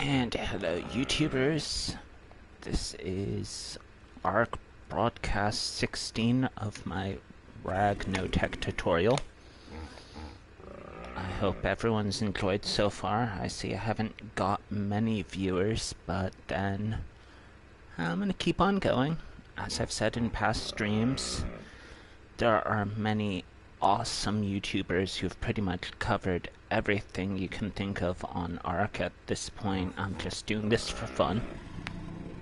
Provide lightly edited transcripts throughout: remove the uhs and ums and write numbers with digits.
And hello YouTubers, this is Ark Broadcast 16 of my RAG No Tech tutorial. I hope everyone's enjoyed so far. I see I haven't got many viewers, but then I'm gonna keep on going. As I've said in past streams, there are many awesome YouTubers who've pretty much covered everything you can think of on Ark at this point. I'm just doing this for fun.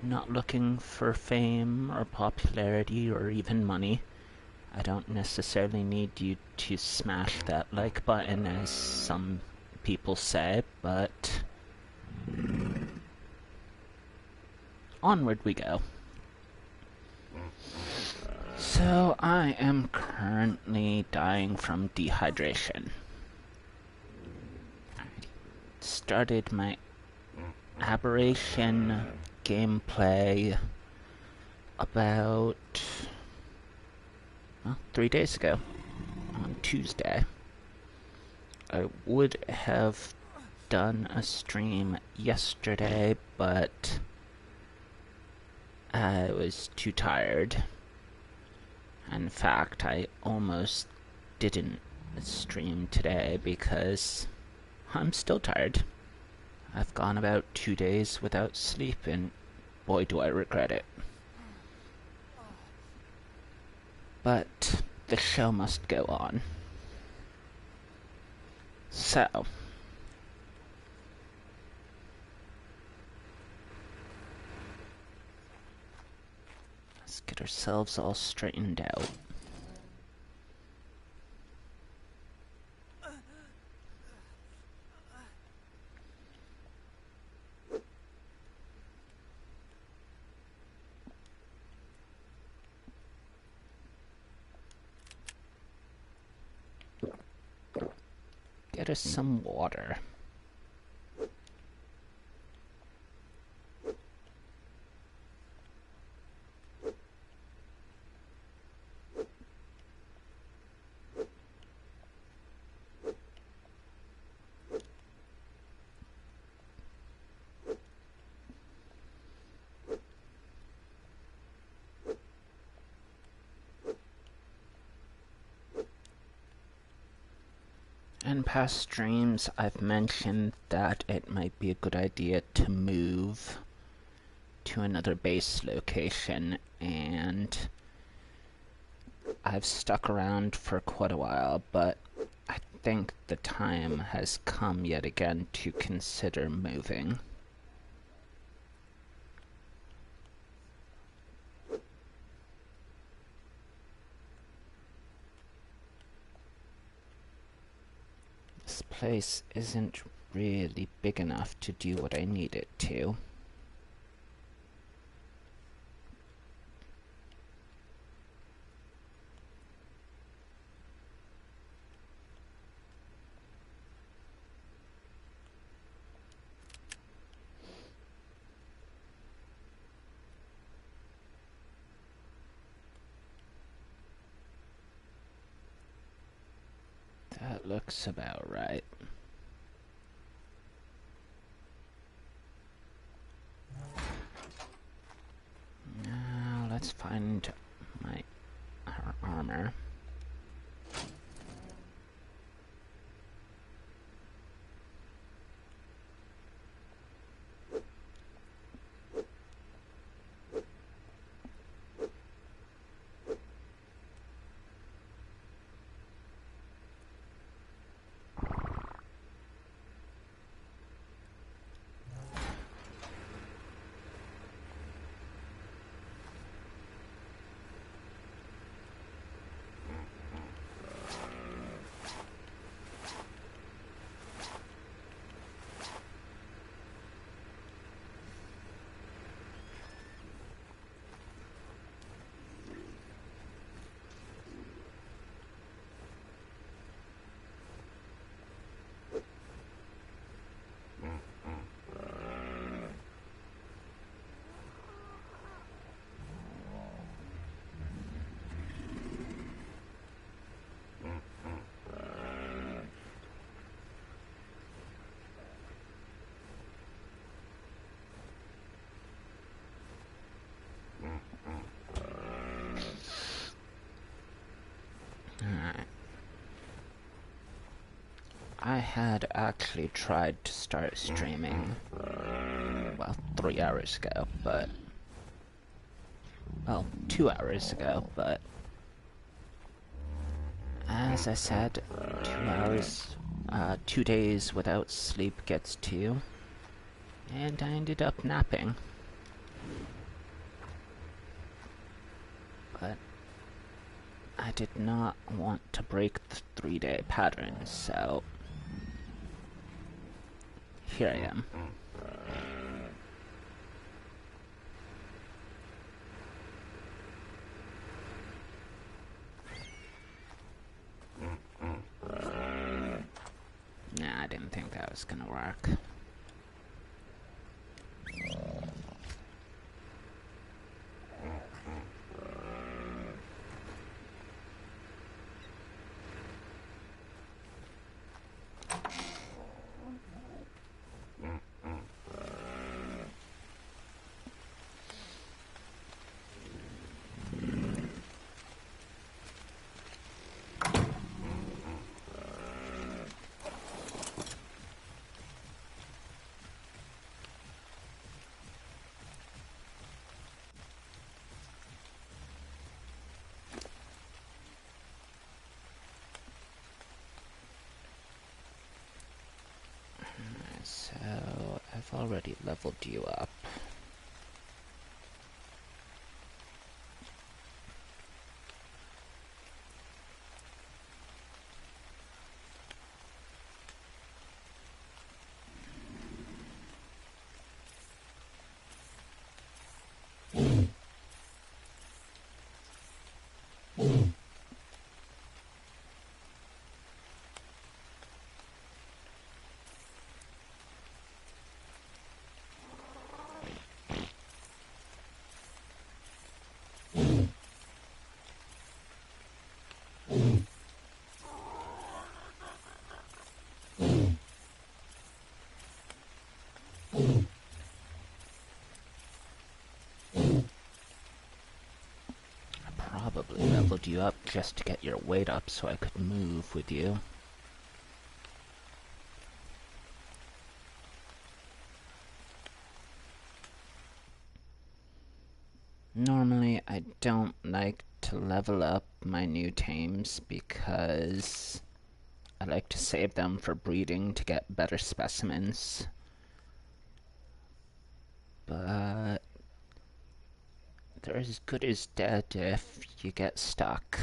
Not looking for fame or popularity or even money. I don't necessarily need you to smash that like button as some people say, but onward we go. So I am currently dying from dehydration. I started my aberration gameplay about 3 days ago on Tuesday. I would have done a stream yesterday, but I was too tired. In fact, I almost didn't stream today because I'm still tired. I've gone about 2 days without sleep, and boy do I regret it. But the show must go on. So, let's get ourselves all straightened out. Get us some water. In past streams, I've mentioned that it might be a good idea to move to another base location, and I've stuck around for quite a while, but I think the time has come yet again to consider moving. This place isn't really big enough to do what I need it to. That looks about right. Now let's find my armor. I had actually tried to start streaming, well, 3 hours ago, but... well, 2 hours ago, but... as I said, 2 days without sleep gets to you, and I ended up napping. But I did not want to break the 3-day pattern, so here I am. Nah, I didn't think that was gonna work. So, I've already leveled you up. Probably leveled you up just to get your weight up so I could move with you. Normally, I don't like to level up my new tames because I like to save them for breeding to get better specimens. But they're as good as dead if you get stuck.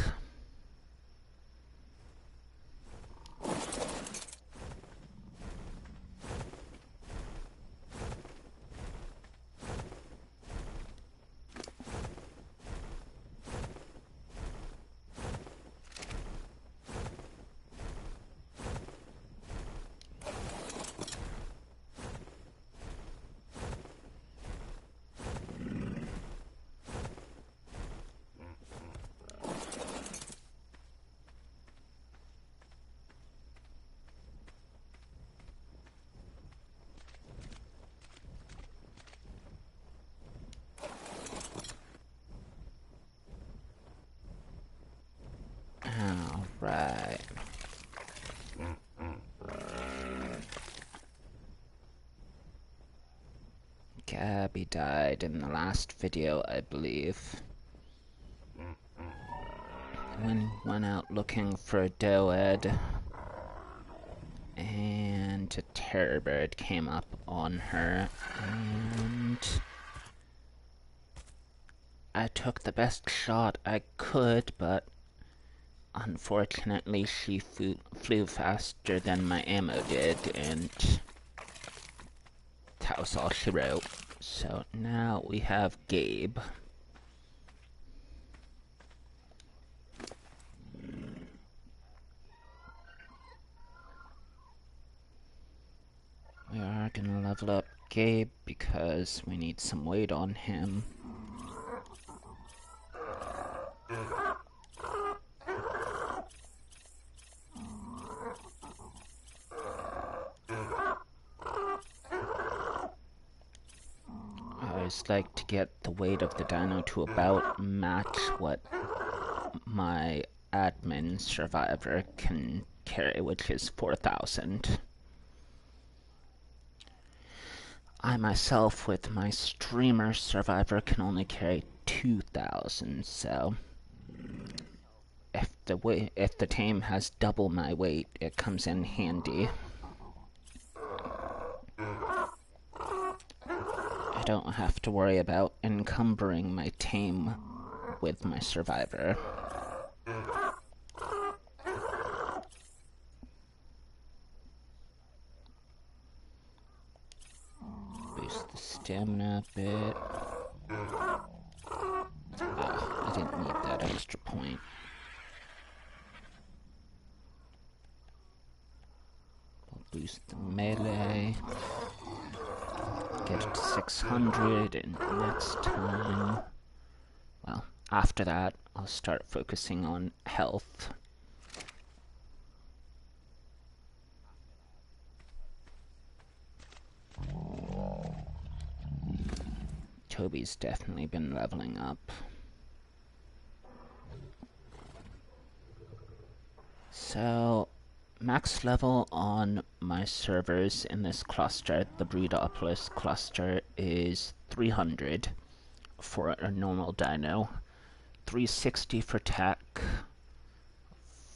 Alright. Gabby died in the last video, I believe. When he went out looking for a doed, and a terror bird came up on her, and I took the best shot I could, but unfortunately she flew faster than my ammo did, and that was all she wrote. So now we have Gabe. We are gonna level up Gabe because we need some weight on him. I always like to get the weight of the dino to about match what my admin survivor can carry, which is 4,000. I myself, with my streamer survivor, can only carry 2,000, so if the tame has double my weight, it comes in handy. I don't have to worry about encumbering my tame with my survivor. Boost the stamina a bit. Oh, I didn't need that extra point. We'll boost the melee. Get it to 600, and next time... Well, after that, I'll start focusing on health. Toby's definitely been leveling up. So, max level on my servers in this cluster, the Breedopolis cluster, is 300 for a normal dino, 360 for tech,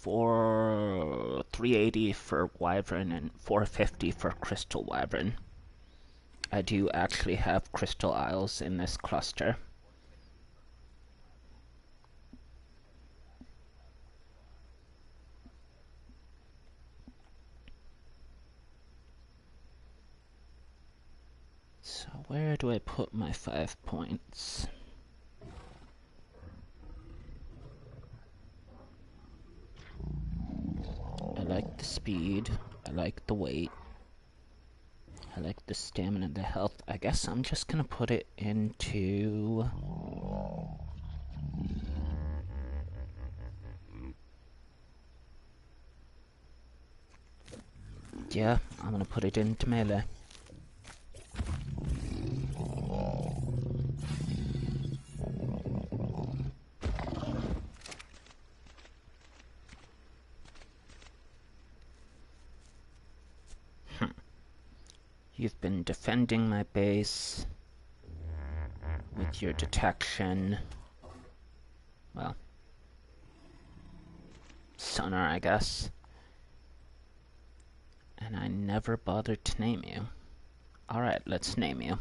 380 for wyvern, and 450 for crystal wyvern. I do actually have crystal isles in this cluster. So where do I put my 5 points? I like the speed, I like the weight, I like the stamina and the health. I guess I'm just gonna put it into... Yeah, I'm gonna put it into melee. You've been defending my base with your detection. Well, sonar, I guess. And I never bothered to name you. Alright, let's name you.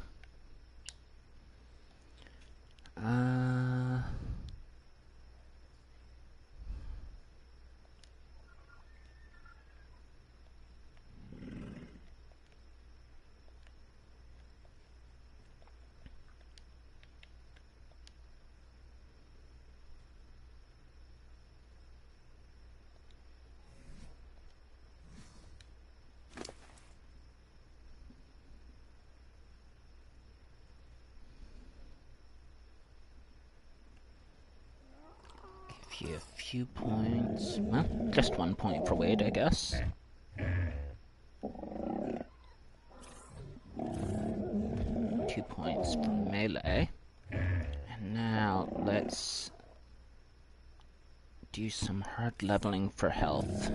Give you a few points. Well, just 1 point for weight, I guess. 2 points for melee. And now let's do some hard leveling for health.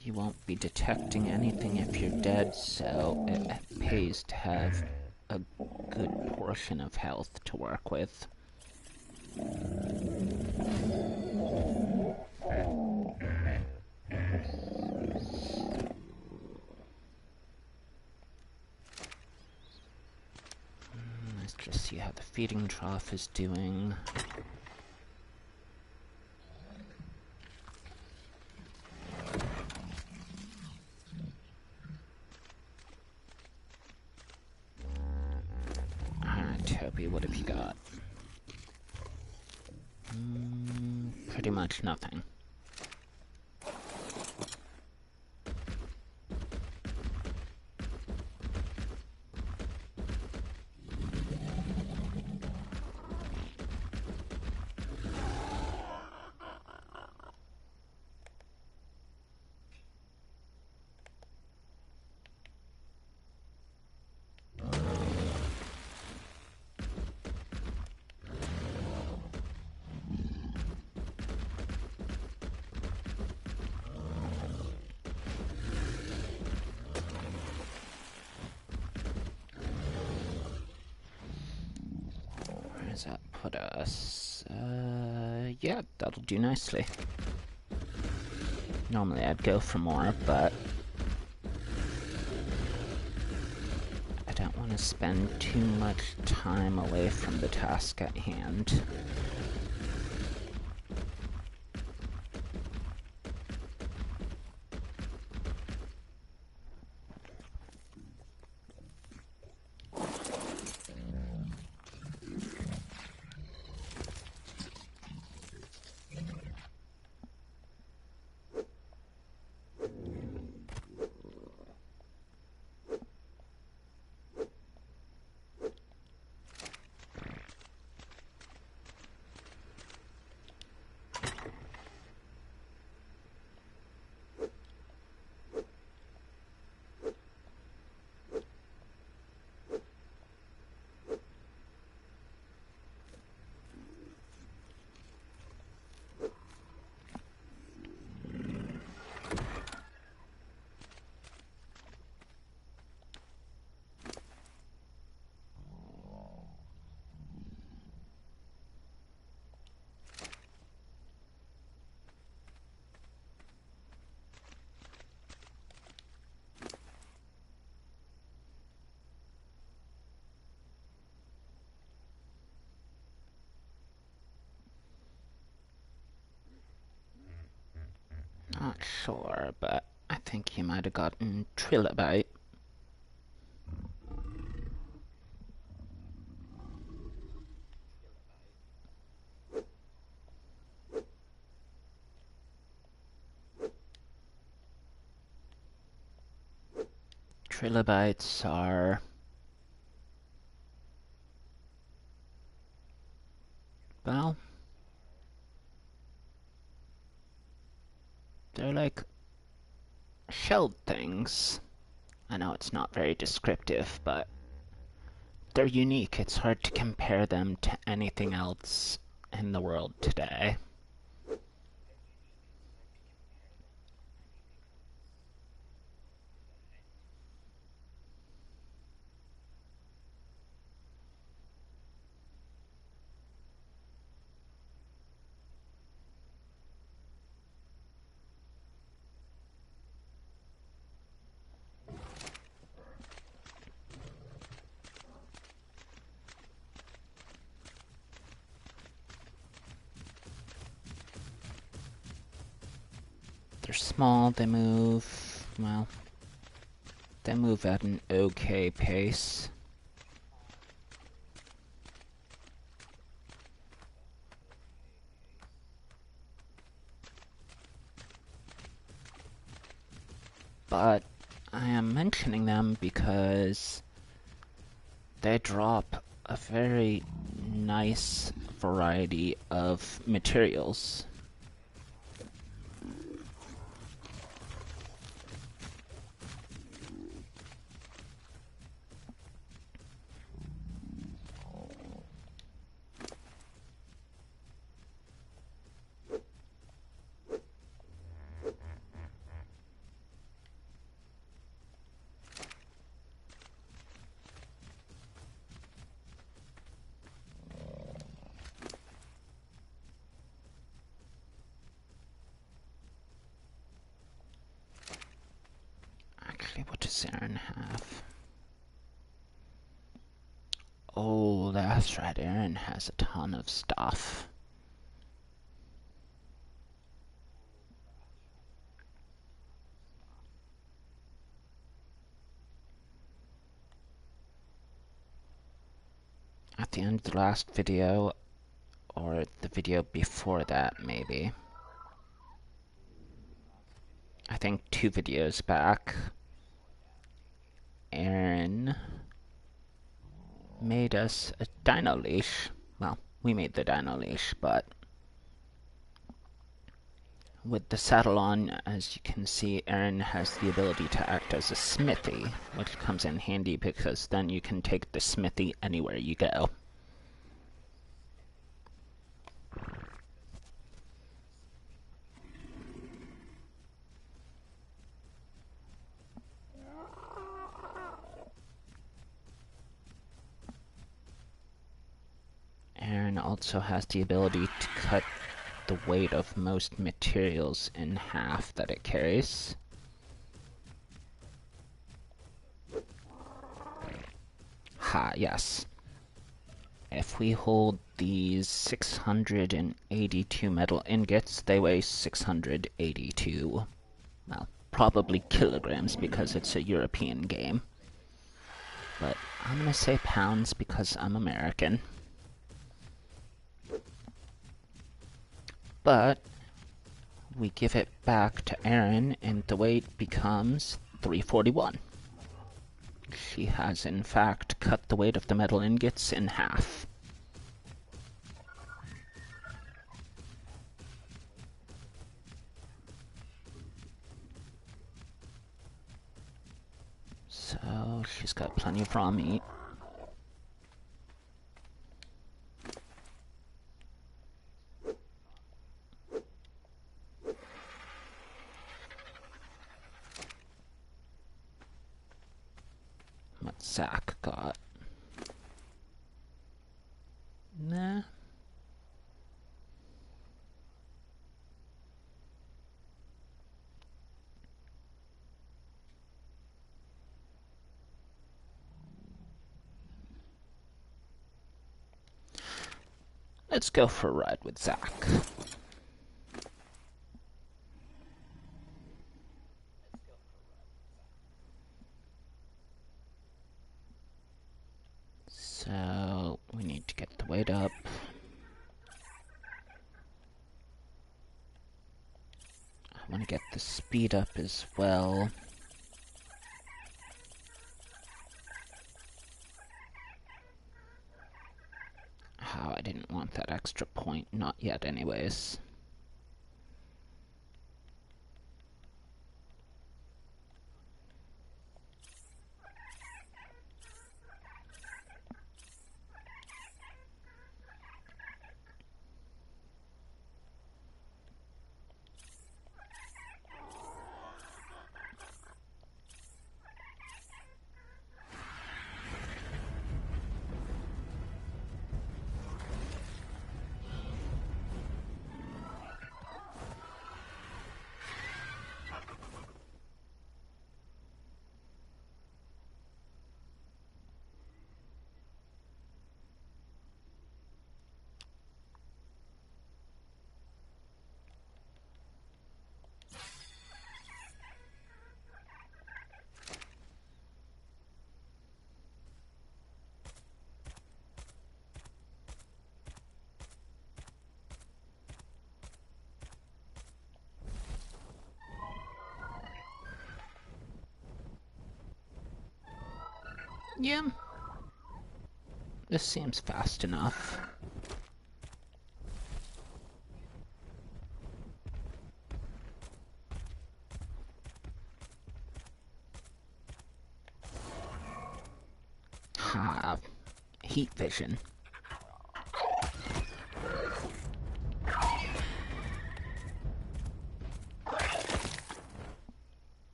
You won't be detecting anything if you're dead, so it pays to have a good portion of health to work with. Let's just see how the feeding trough is doing. Alright, Toby, what have you got? Pretty much nothing. does that put us? Yeah, that'll do nicely. Normally I'd go for more, but I don't want to spend too much time away from the task at hand. Not sure, but I think he might have gotten trilobite. Trilobites are... well, they're like shelled things. I know it's not very descriptive, but they're unique. It's hard to compare them to anything else in the world today. They're small, they move, well, they move at an okay pace. But I am mentioning them because they drop a very nice variety of materials. Actually, what does Aaron have? Oh, that's right, Aaron has a ton of stuff. At the end of the last video, or the video before that, maybe. I think 2 videos back, Aaron made us a dino leash. Well, we made the dino leash, but with the saddle on, as you can see, Aaron has the ability to act as a smithy, which comes in handy because then you can take the smithy anywhere you go. also has the ability to cut the weight of most materials in half that it carries. Ha, yes. If we hold these 682 metal ingots, they weigh 682, well, probably kilograms because it's a European game. But I'm gonna say pounds because I'm American. But we give it back to Erin and the weight becomes 341. She has in fact cut the weight of the metal ingots in half. So she's got plenty of raw meat. What Zach got? Nah. Let's go for a ride with Zach. So we need to get the weight up. I want to get the speed up as well. Oh, I didn't want that extra point. Not yet, anyways. Yeah. This seems fast enough. Ha. Heat vision.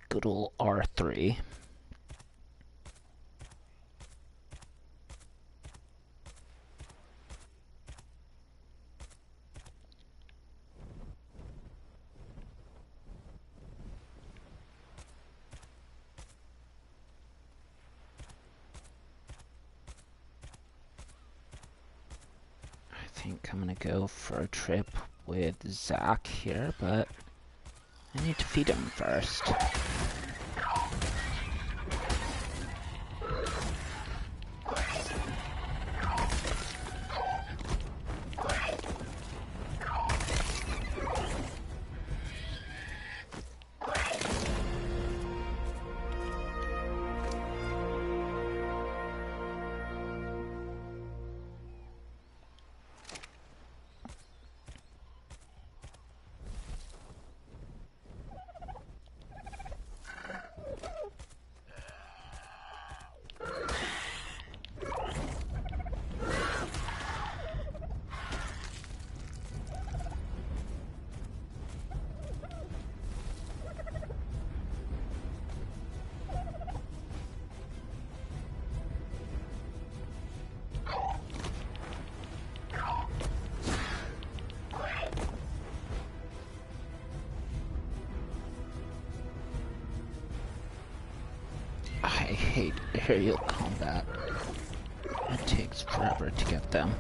Good ol' R3. I think I'm gonna go for a trip with Zach here, but I need to feed him first. I hate aerial combat. It takes forever to get them.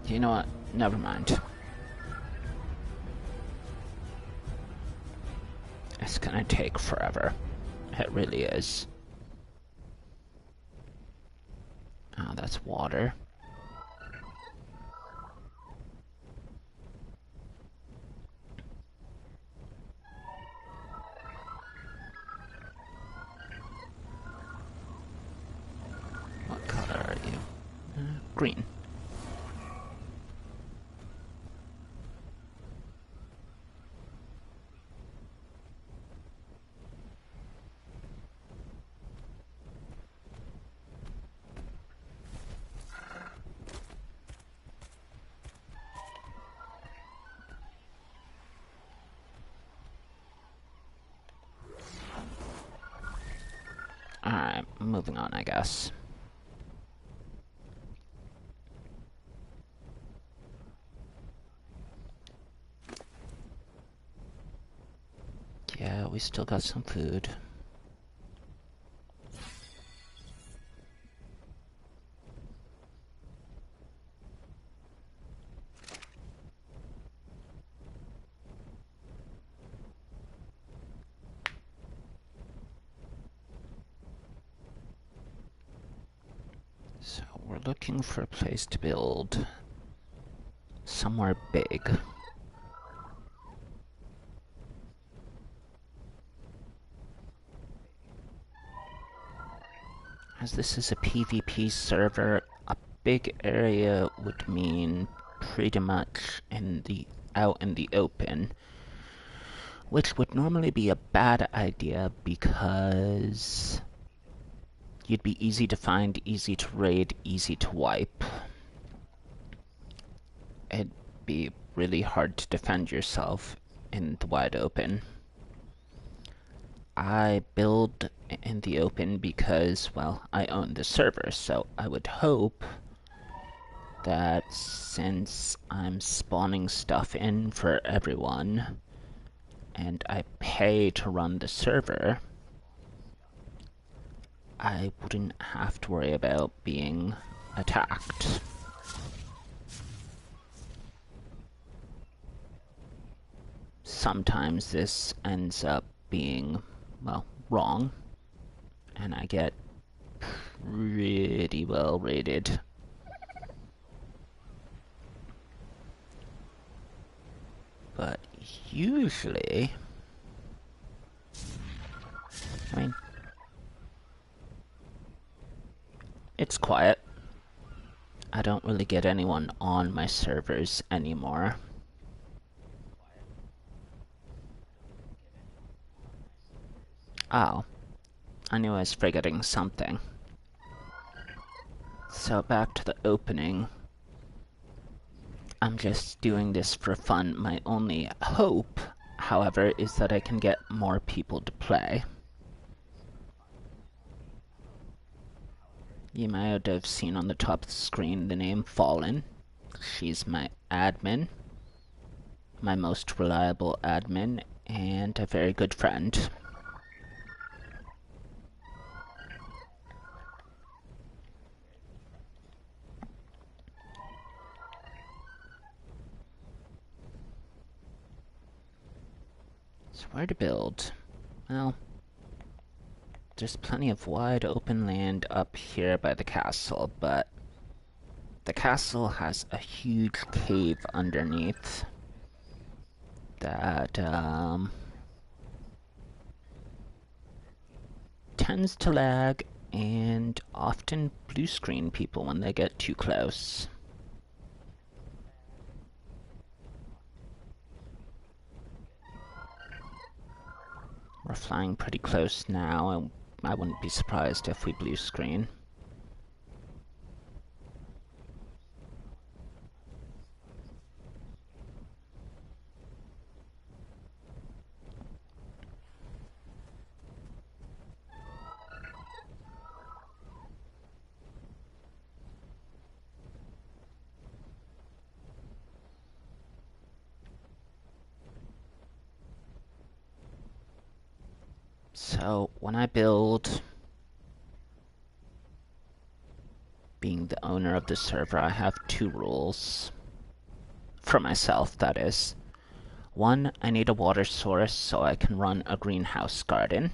You know what? Never mind. It's gonna take forever. It really is. Oh, that's water. What color are you? Green. Alright, moving on, I guess. Yeah, we still got some food. So we're looking for a place to build somewhere big. As this is a PvP server, a big area would mean pretty much out in the open, which would normally be a bad idea because you'd be easy to find, easy to raid, easy to wipe. It'd be really hard to defend yourself in the wide open. I build in the open because, well, I own the server, so I would hope that since I'm spawning stuff in for everyone, and I pay to run the server, I wouldn't have to worry about being attacked. Sometimes this ends up being, well, wrong, and I get pretty well rated. But usually, I mean, it's quiet. I don't really get anyone on my servers anymore. Oh, I knew I was forgetting something. So back to the opening. I'm just doing this for fun. My only hope, however, is that I can get more people to play. You might have seen on the top of the screen the name Fallen. She's my admin, my most reliable admin, and a very good friend. So where to build? Well, there's plenty of wide open land up here by the castle, but the castle has a huge cave underneath that tends to lag and often blue screen people when they get too close. We're flying pretty close now, and I wouldn't be surprised if we blue screen. So, when I build, being the owner of the server, I have two rules. For myself, that is. One, I need a water source so I can run a greenhouse garden.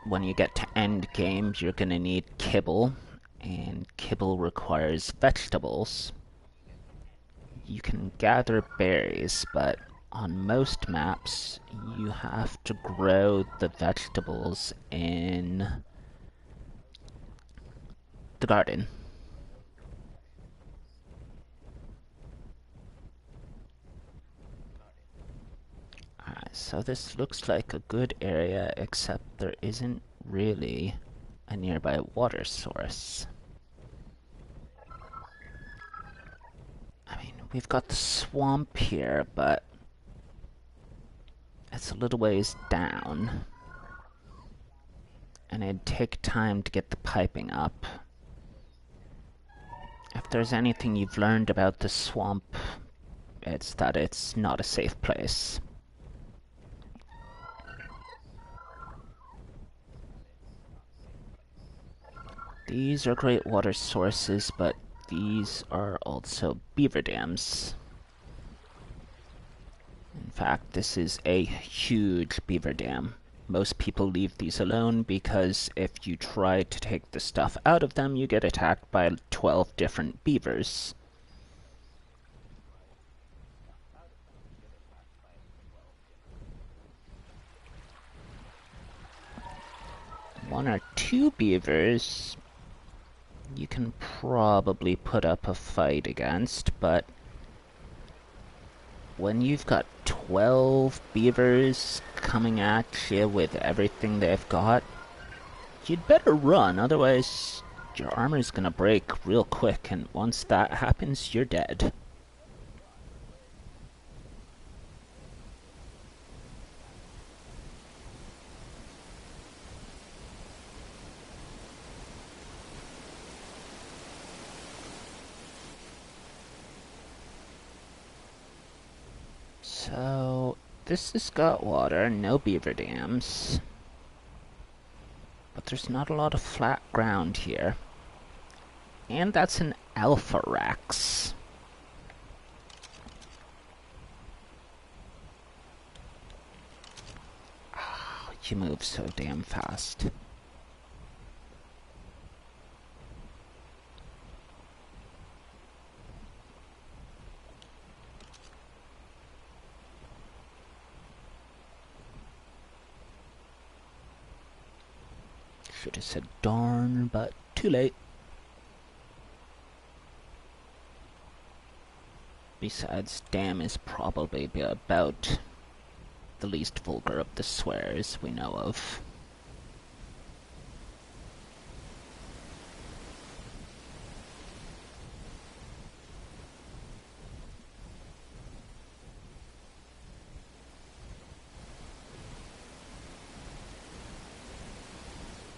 When you get to end game, you're gonna need kibble, and kibble requires vegetables. You can gather berries, but on most maps, you have to grow the vegetables in the garden. So this looks like a good area, except there isn't really a nearby water source. I mean, we've got the swamp here, but it's a little ways down. And it'd take time to get the piping up. If there's anything you've learned about the swamp, it's that it's not a safe place. These are great water sources, but these are also beaver dams. In fact, this is a huge beaver dam. Most people leave these alone because if you try to take the stuff out of them, you get attacked by 12 different beavers. One or two beavers you can probably put up a fight against, but when you've got 12 beavers coming at you with everything they've got, you'd better run, otherwise your armor's gonna break real quick, and once that happens, you're dead. So, this has got water, no beaver dams. But there's not a lot of flat ground here. And that's an alpha Rex. Oh, you move so damn fast. Should have said darn, but too late. Besides, damn is probably about the least vulgar of the swears we know of.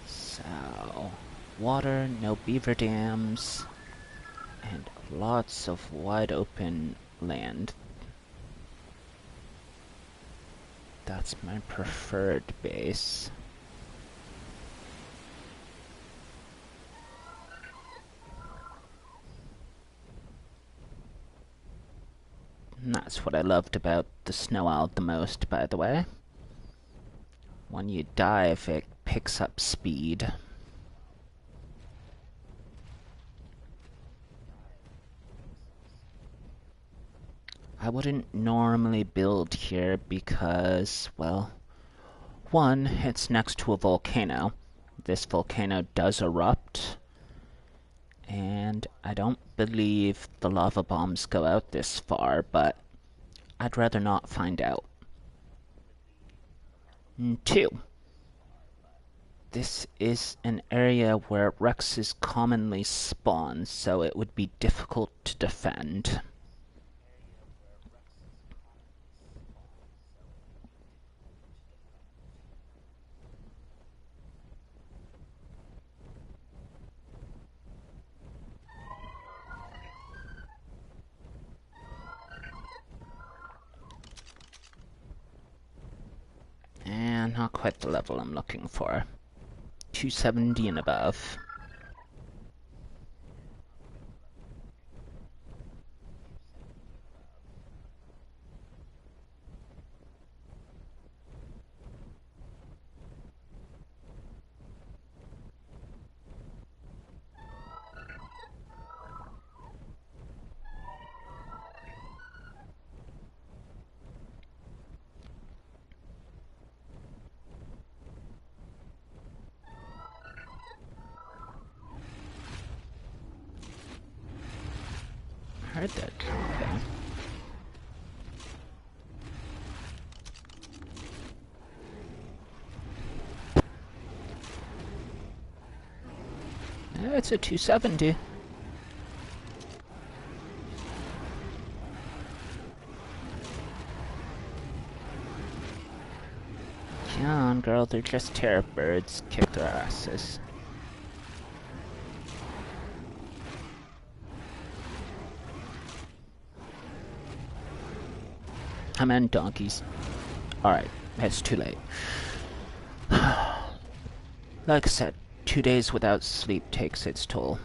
So, water, no beaver dams, and lots of wide open land. That's my preferred base. And that's what I loved about the Snow Owl the most, by the way. When you dive, it picks up speed. I wouldn't normally build here because, well, one, it's next to a volcano. This volcano does erupt, and I don't believe the lava bombs go out this far, but I'd rather not find out. And two, this is an area where Rexes commonly spawn, so it would be difficult to defend. quite the level I'm looking for. 270 and above. Heard that. Okay. Yeah, it's a 270. Come on, girl, they're just terror birds. Kick their asses. I meant donkeys. Alright, it's too late. Like I said, 2 days without sleep takes its toll.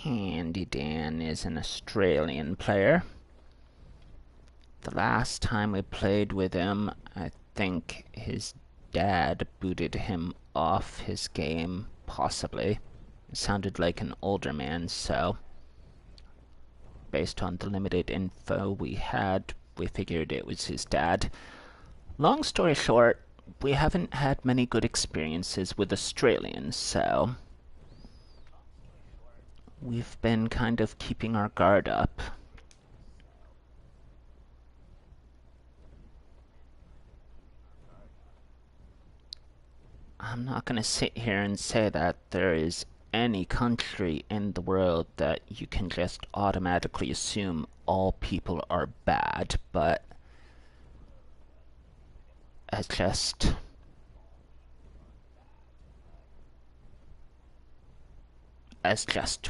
Handy Dan is an Australian player. The last time we played with him, I think his dad booted him off his game, possibly. It sounded like an older man, so based on the limited info we had, we figured it was his dad. Long story short, we haven't had many good experiences with Australians, so we've been kind of keeping our guard up. I'm not going to sit here and say that there is any country in the world that you can just automatically assume all people are bad, but as just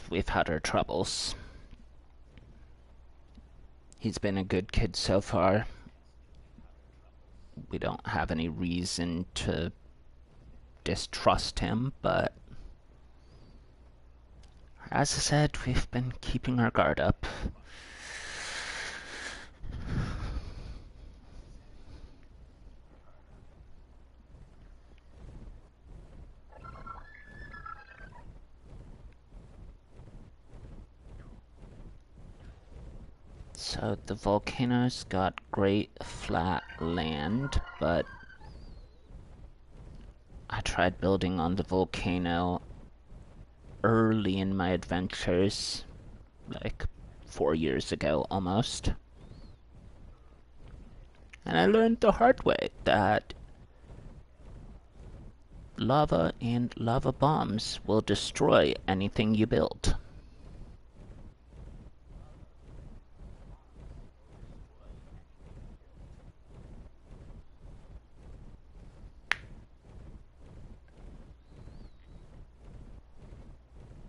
we've had our troubles. He's been a good kid so far. We don't have any reason to distrust him, but as I said, we've been keeping our guard up. So the volcano's got great flat land, but I tried building on the volcano early in my adventures, like 4 years ago almost. And I learned the hard way that lava and lava bombs will destroy anything you build.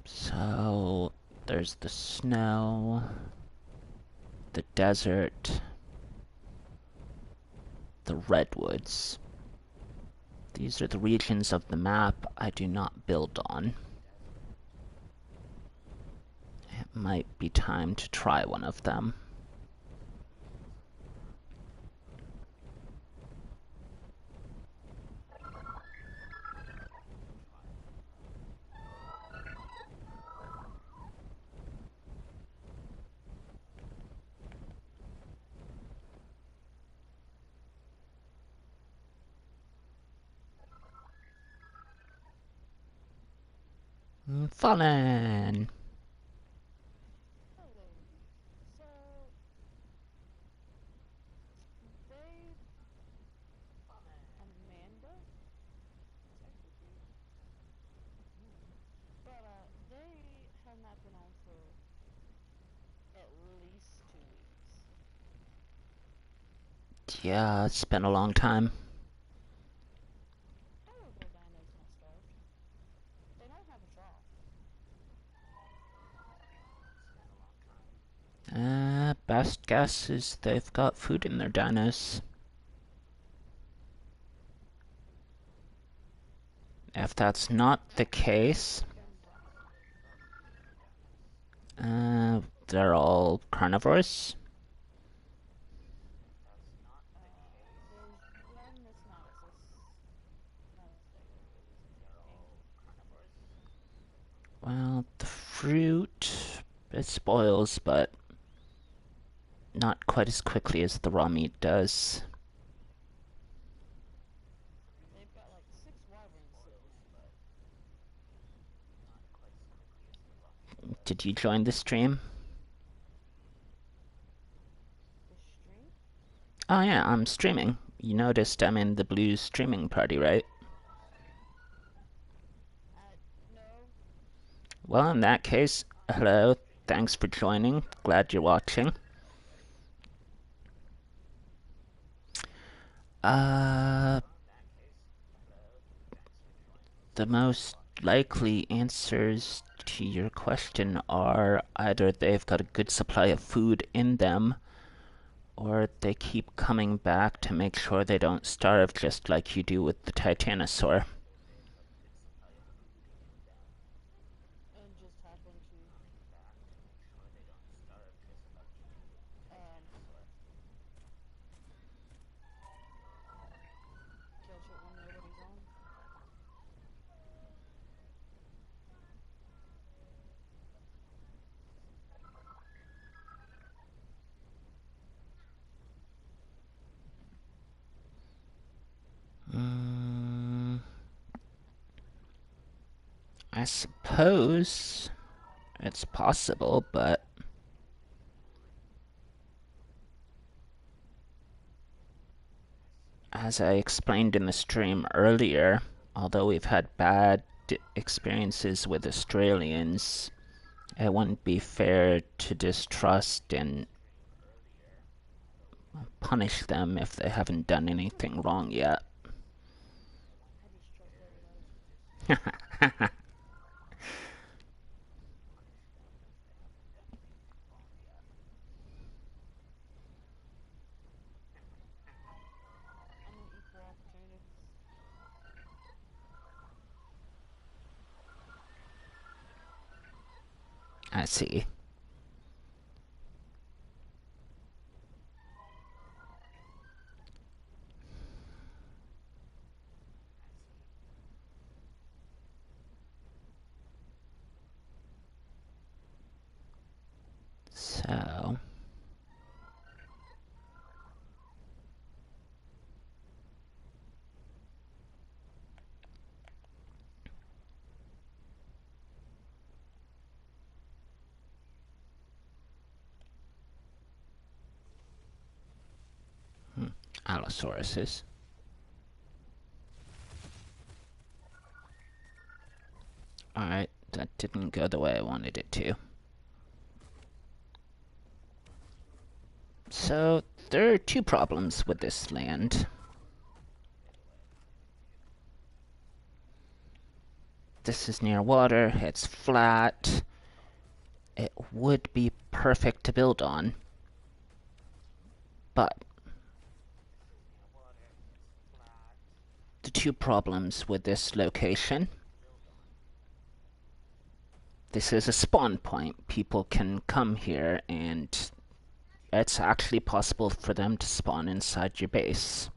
So there's the snow, the desert, the redwoods. These are the regions of the map I do not build on. It might be time to try one of them. Fallen! Hello. So they Amanda, technically, but they have not been on for at least 2 weeks. Yeah, it's been a long time. How are their dinos not starved? They don't have a trough. Best guess is they've got food in their dinos. If that's not the case, Then what? they're all carnivores. There's one that's not a stegosaurus. It's an ankylosaurus. Well, the fruit, it spoils, but not quite as quickly as the raw meat does. They've got like 6 wyverns sitting there. Did you join the stream? The stream? Oh yeah, I'm streaming. You noticed I'm in the blue streaming party, right? No. Well, in that case, hello, thanks for joining. Glad you're watching. Uh, the most likely answers to your question are either they've got a good supply of food in them, or they keep coming back to make sure they don't starve, just like you do with the Titanosaur. And just happen to um catch it when nobody's on. Mm, I suppose it's possible, but as I explained in the stream earlier, although we've had bad experiences with Australians, it wouldn't be fair to distrust and punish them if they haven't done anything wrong yet. I just trust everybody. I'm an equal opportunist. I see. So, Allosauruses. Alright, that didn't go the way I wanted it to. So, there are two problems with this land. This is near water, it's flat. It would be perfect to build on. But the two problems with this location: this is a spawn point. People can come here and it's actually possible for them to spawn inside your base.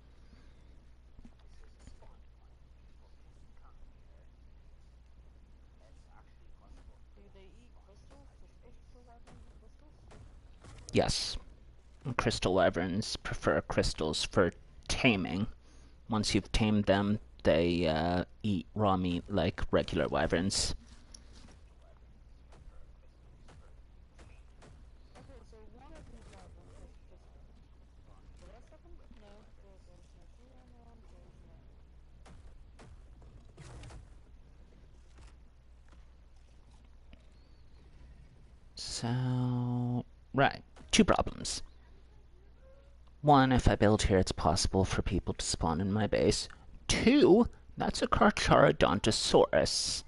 Do they eat crystals? Does crystal weapons eat crystals? Yes, crystal wyverns prefer crystals for taming. Once you've tamed them, they eat raw meat like regular wyverns. So, right. Two problems. One, if I build here, it's possible for people to spawn in my base. Two, that's a Carcharodontosaurus.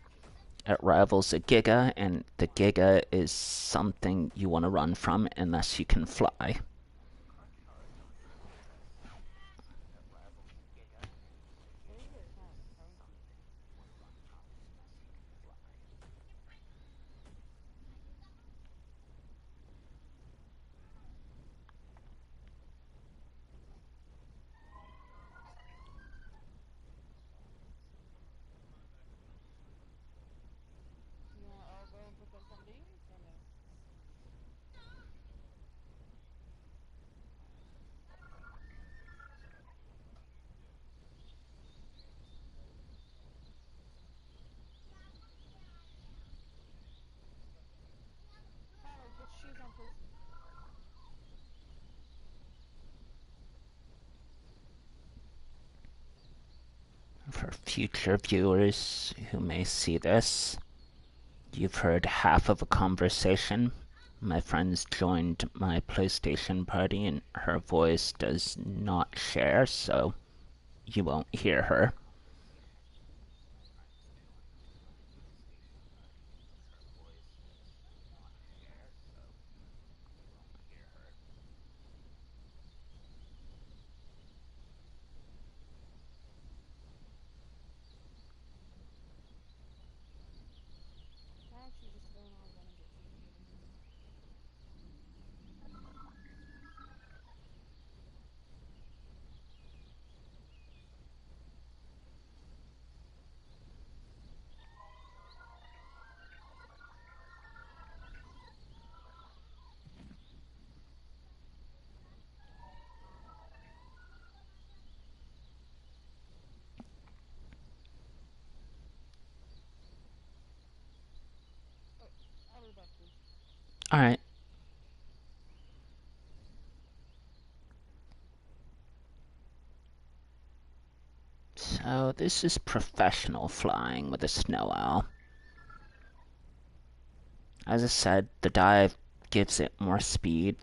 It rivals a Giga, and the Giga is something you want to run from unless you can fly. What are you guys having fun with? You wanna all go and pick up some beans or no? Tyler, put your shoes on, please. For future viewers who may see this, you've heard half of a conversation. My friend's joined my PlayStation party and her voice does not share, so you won't hear her. Why don't you just go and all run and get food together? Oh, I'll be back, please. Alright. So this is professional flying with a snow owl. As I said, the dive gives it more speed.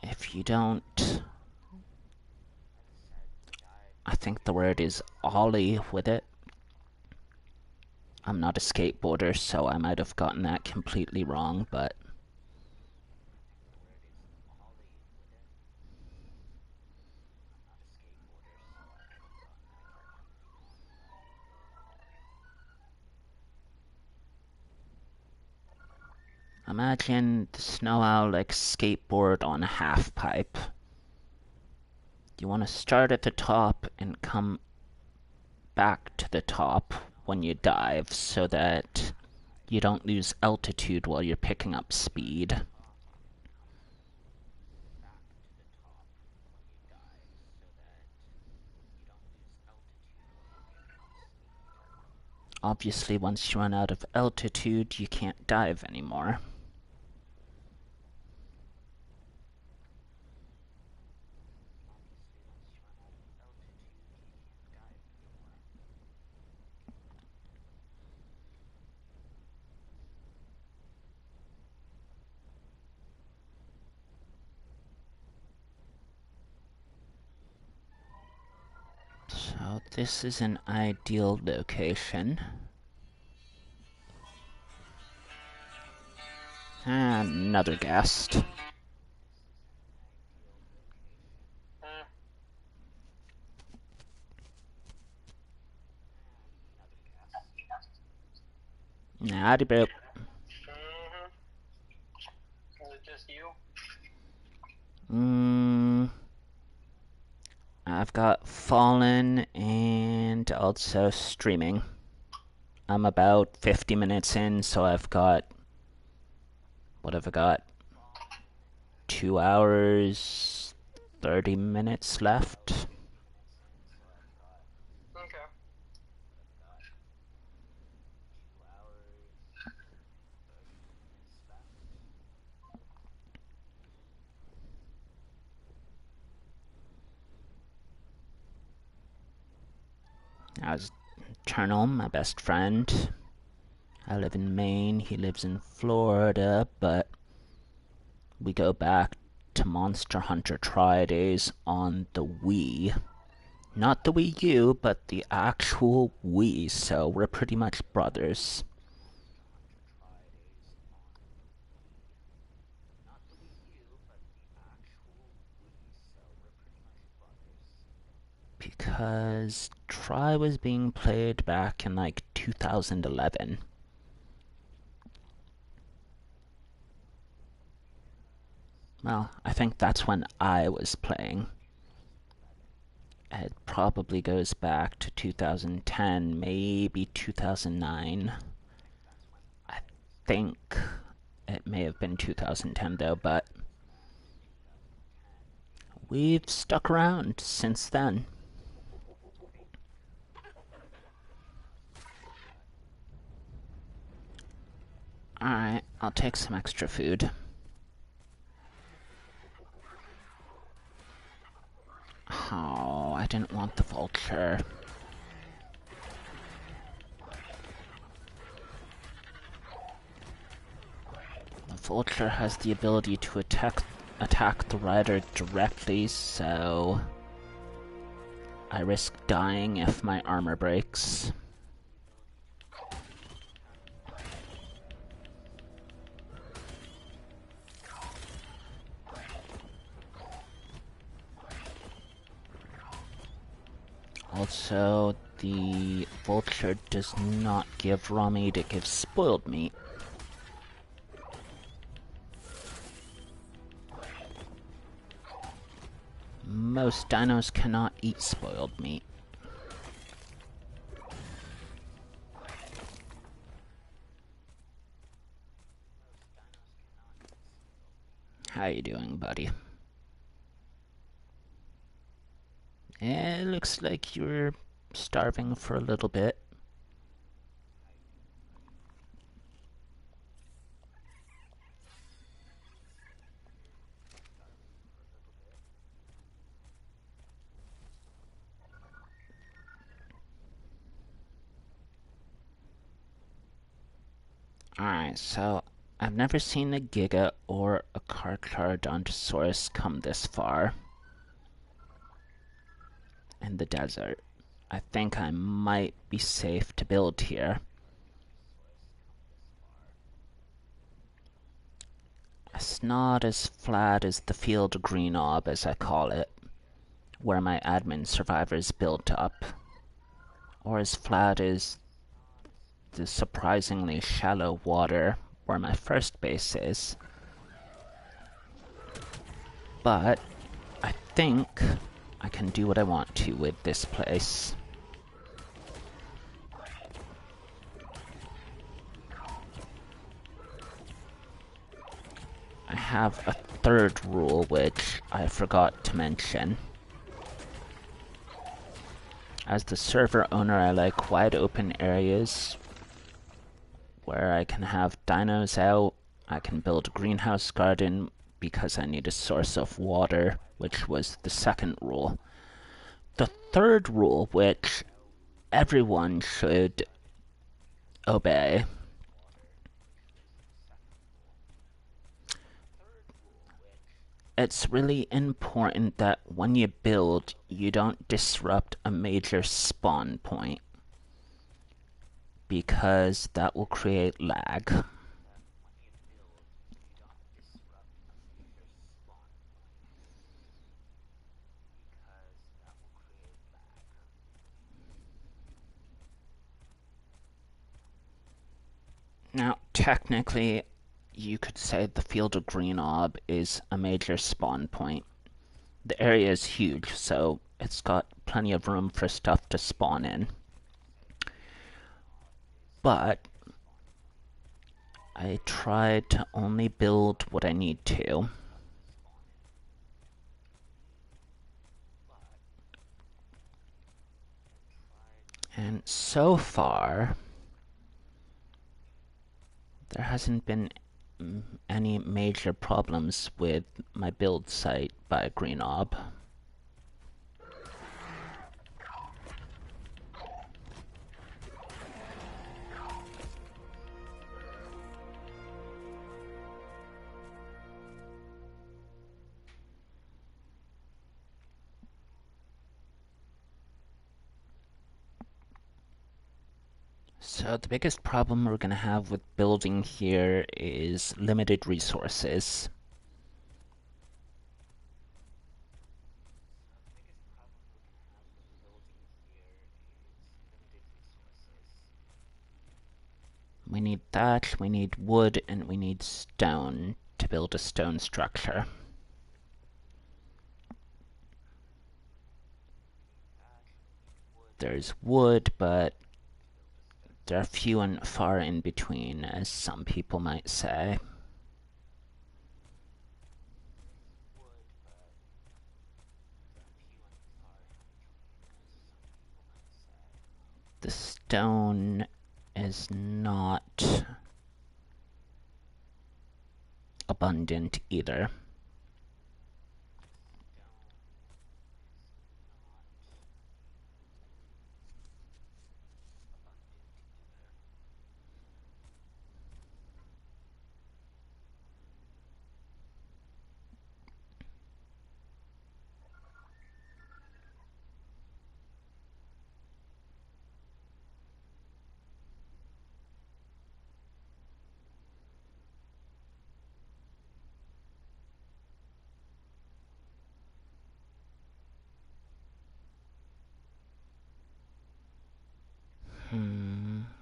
If you don't, I think the word is ollie with it. I'm not a skateboarder, so I might have gotten that completely wrong, but imagine the snow owl like skateboard on a half pipe. You want to start at the top and come back to the top when you dive so that you don't lose altitude while you're picking up speed. Obviously, once you run out of altitude, you can't dive anymore. So this is an ideal location. Another guest. Howdy, bro. Is it just you? I've got Fallen and also streaming. I'm about 50 minutes in, so I've got. What have I got? 2 hours, 30 minutes left. Okay. How's Eternal, my best friend? I live in Maine, he lives in Florida, but we go back to Monster Hunter Tri days on the Wii. Not the Wii U, but the actual Wii, so we're pretty much brothers. Because Tri was being played back in like 2011. Well, I think that's when I was playing. It probably goes back to 2010, maybe 2009. I think it may have been 2010 though, but we've stuck around since then. Alright, I'll take some extra food. Oh, I didn't want the vulture. The vulture has the ability to attack the rider directly, so I risk dying if my armor breaks. Also, the vulture does not give raw meat, it gives spoiled meat. Most dinos cannot eat spoiled meat. How you doing, buddy? It looks like you're starving for a little bit. Alright, so I've never seen a Giga or a Carcharodontosaurus come this far in the desert. I think I might be safe to build here. It's not as flat as the field of Green Ob, as I call it, where my admin survivors built up, or as flat as the surprisingly shallow water where my first base is. But I think I can do what I want to with this place. I have a third rule which I forgot to mention. As the server owner, I like wide open areas where I can have dinos out. I can build a greenhouse garden because I need a source of water, which was the second rule. The third rule, which everyone should obey, it's really important that when you build, you don't disrupt a major spawn point, because that will create lag. Now, technically, you could say the field of Green Ob is a major spawn point. The area is huge, so it's got plenty of room for stuff to spawn in. But I try to only build what I need to. And so far, there hasn't been any major problems with my build site by Green Ob. So the biggest problem we're going to have with building here is limited resources. We need thatch, we need wood, and we need stone to build a stone structure. There's wood, but they're few and far in between, as some people might say. The stone is not abundant either.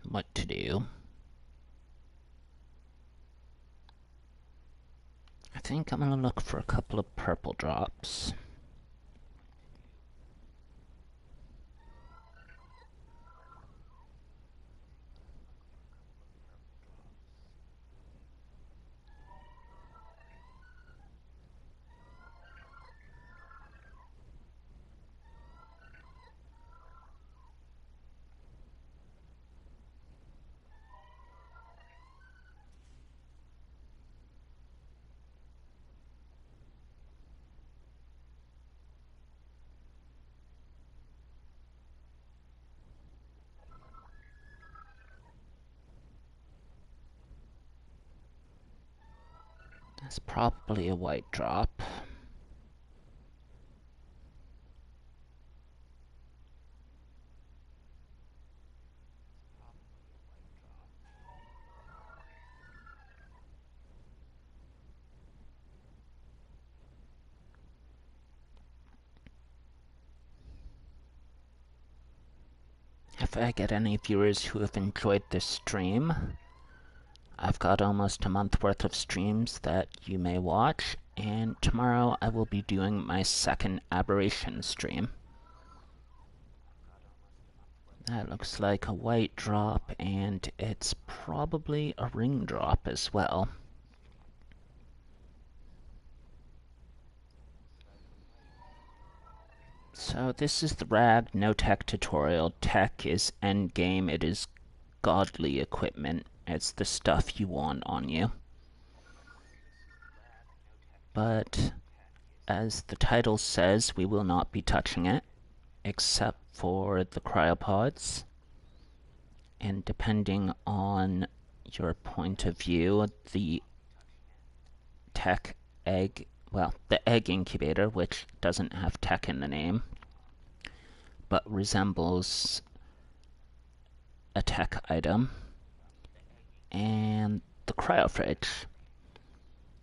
What to do? I think I'm gonna look for a couple of purple drops. That's probably a white drop. If I get any viewers who have enjoyed this stream, I've got almost a month worth of streams that you may watch, and tomorrow I will be doing my second aberration stream. That looks like a white drop, and it's probably a ring drop as well. So this is the RAG no tech tutorial. Tech is endgame, it is godly equipment. It's the stuff you want on you. But as the title says, we will not be touching it, except for the cryopods. And depending on your point of view, the tech egg, well, the egg incubator, which doesn't have tech in the name, but resembles a tech item, and the cryofridge.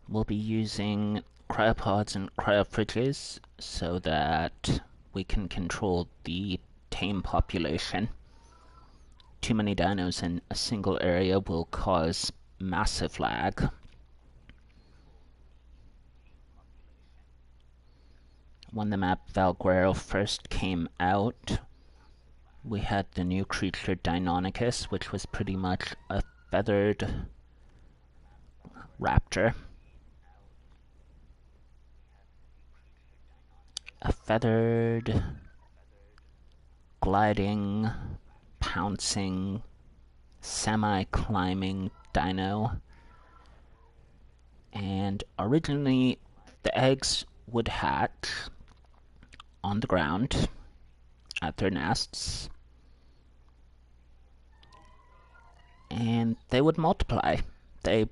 We'll be using cryopods and cryofridges so that we can control the tame population. Too many dinos in a single area will cause massive lag. When the map Valguero first came out, we had the new creature Deinonychus, which was pretty much a feathered raptor. A feathered, gliding, pouncing, semi-climbing dino. And originally, the eggs would hatch on the ground at their nests, and they would multiply. They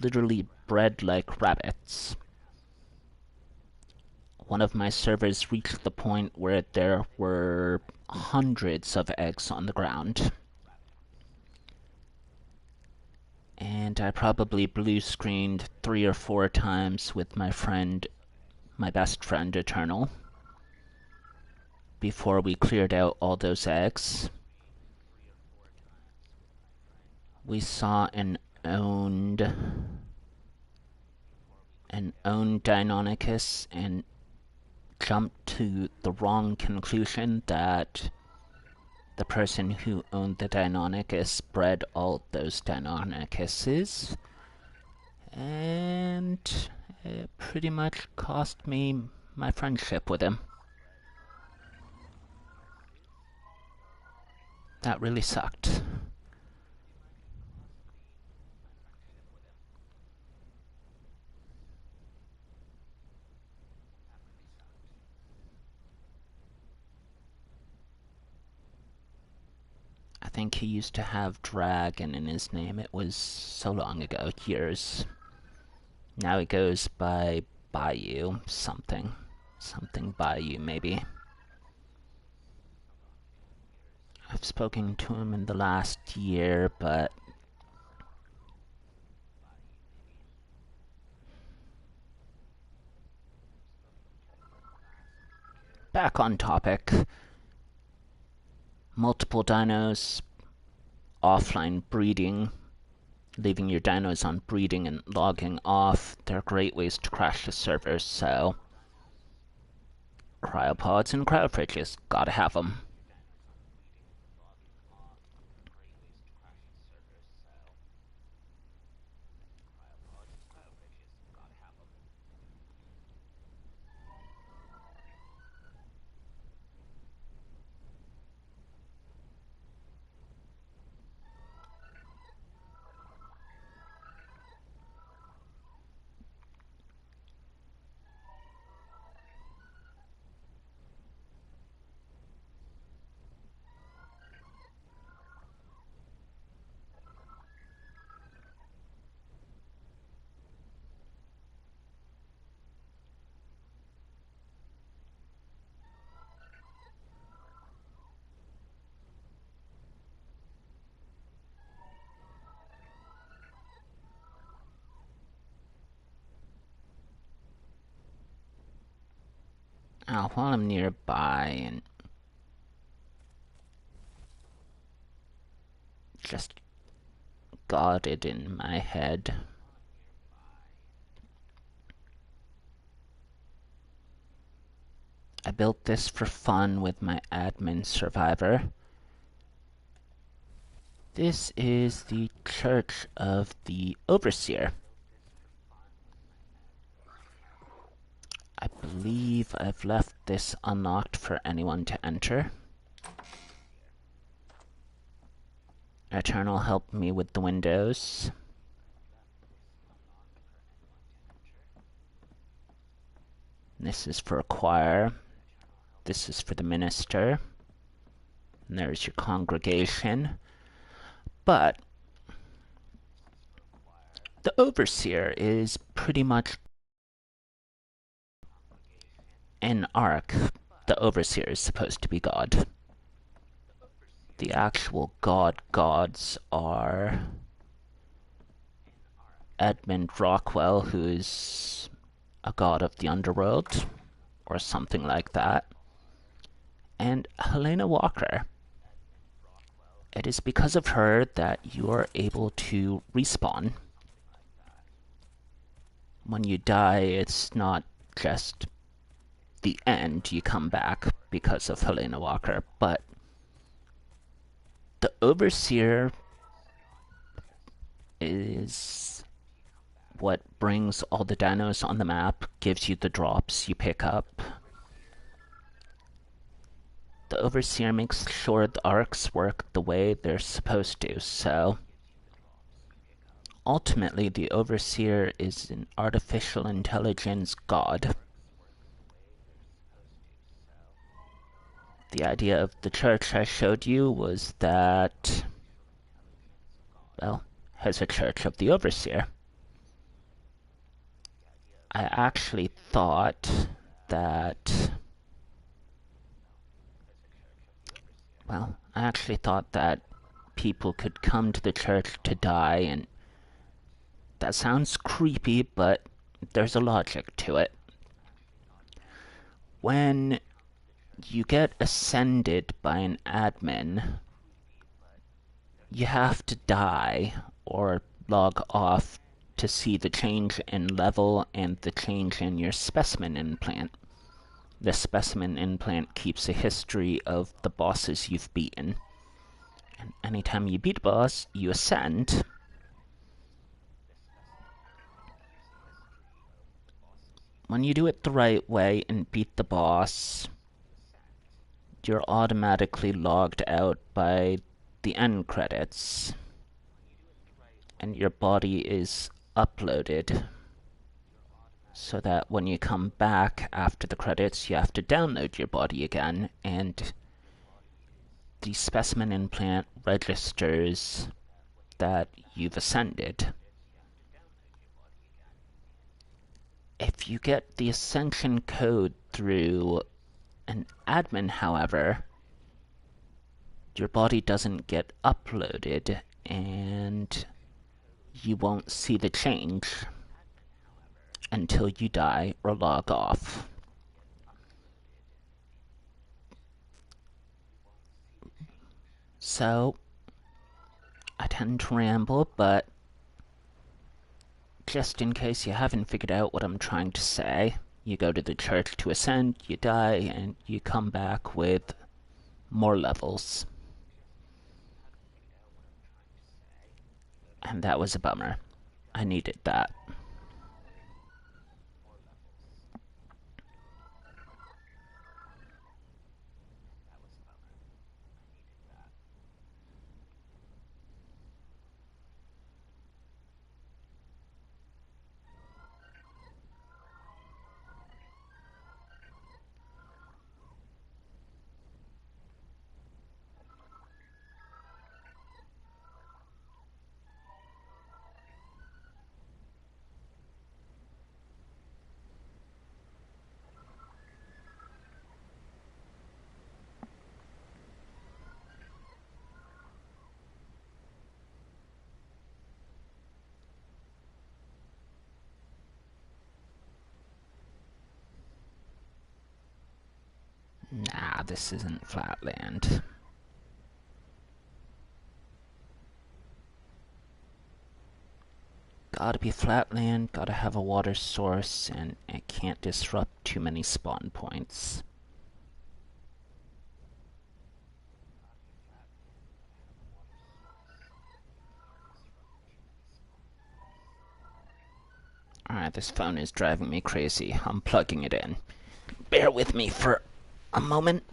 literally bred like rabbits. One of my servers reached the point where there were hundreds of eggs on the ground. and I probably blue screened 3 or 4 times with my best friend Eternal, before we cleared out all those eggs. We saw an owned Deinonychus and jumped to the wrong conclusion that the person who owned the Deinonychus bred all those Deinonychuses, and it pretty much cost me my friendship with him. That really sucked. I think he used to have Dragon in his name. It was so long ago, years. Now he goes by Bayou something. Something Bayou, maybe. I've spoken to him in the last year, but back on topic. Multiple dinos, offline breeding, leaving your dinos on breeding and logging off. They're great ways to crash the servers, so cryopods and cryofridges, gotta have them. While I'm nearby and just got it in my head. I built this for fun with my admin survivor. This is the Church of the Overseer. I believe I've left this unlocked for anyone to enter. Eternal helped me with the windows. This is for a choir. This is for the minister. And there's your congregation. But the Overseer is pretty much in Ark. The Overseer is supposed to be God. The actual gods are Edmund Rockwell, who is a god of the underworld, or something like that, and Helena Walker. It is because of her that you are able to respawn. When you die, it's not just the end, you come back because of Helena Walker, but the Overseer is what brings all the dinos on the map, gives you the drops you pick up. The Overseer makes sure the arcs work the way they're supposed to, so ultimately the Overseer is an artificial intelligence god. The idea of the church I showed you was that, well, has a church of the Overseer. I actually thought that, people could come to the church to die and That sounds creepy, but there's a logic to it. When you get ascended by an admin, you have to die or log off to see the change in level and the change in your specimen implant. The specimen implant keeps a history of the bosses you've beaten. And anytime you beat a boss, you ascend. When you do it the right way and beat the boss, you're automatically logged out by the end credits, and your body is uploaded so that when you come back after the credits, you have to download your body again, and the specimen implant registers that you've ascended. If you get the ascension code through an admin, however, your body doesn't get uploaded and you won't see the change until you die or log off. So, I tend to ramble, but just in case you haven't figured out what I'm trying to say, you go to the church to ascend, you die, and you come back with more levels. And that was a bummer. I needed that. Nah, this isn't Flatland. Gotta be Flatland, gotta have a water source, and it can't disrupt too many spawn points. Alright, this phone is driving me crazy. I'm plugging it in. Bear with me for a moment.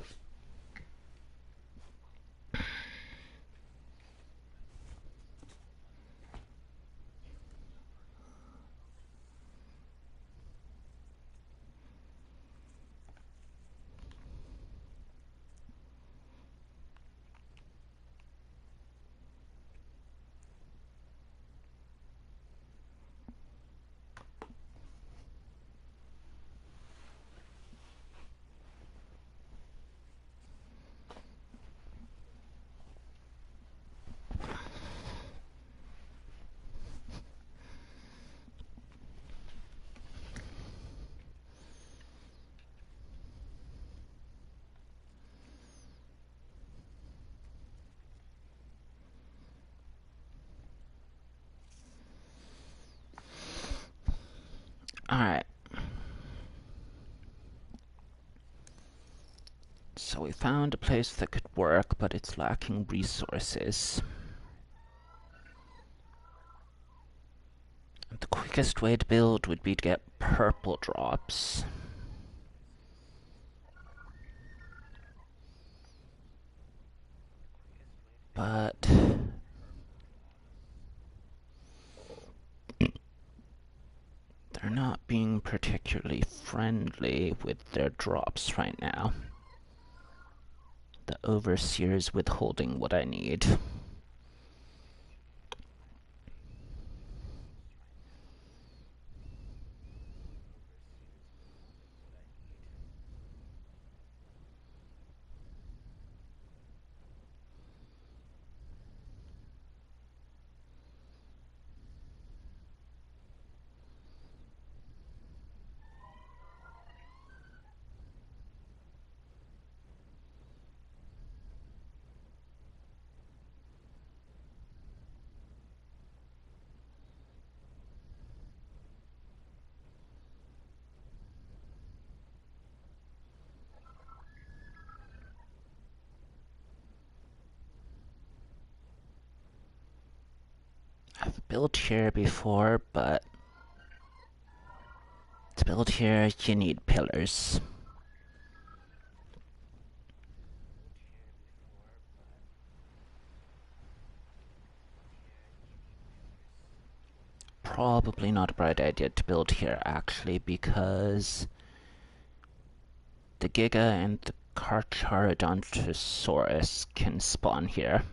Alright. So we found a place that could work, but it's lacking resources. The quickest way to build would be to get purple drops. But they're not being particularly friendly with their drops right now. The Overseer's withholding what I need. built here before, but to build here, you need pillars. Probably not a bright idea to build here, actually, because the Giga and the Carcharodontosaurus can spawn here.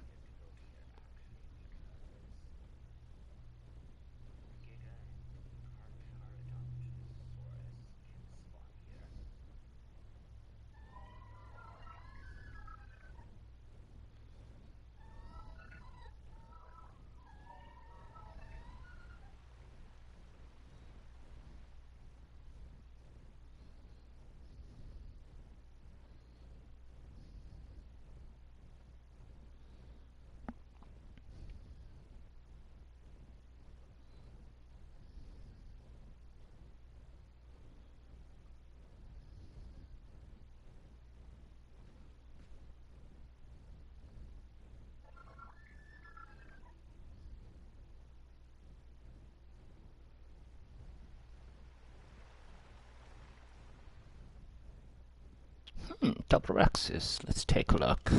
Double Rexes. Let's take a look.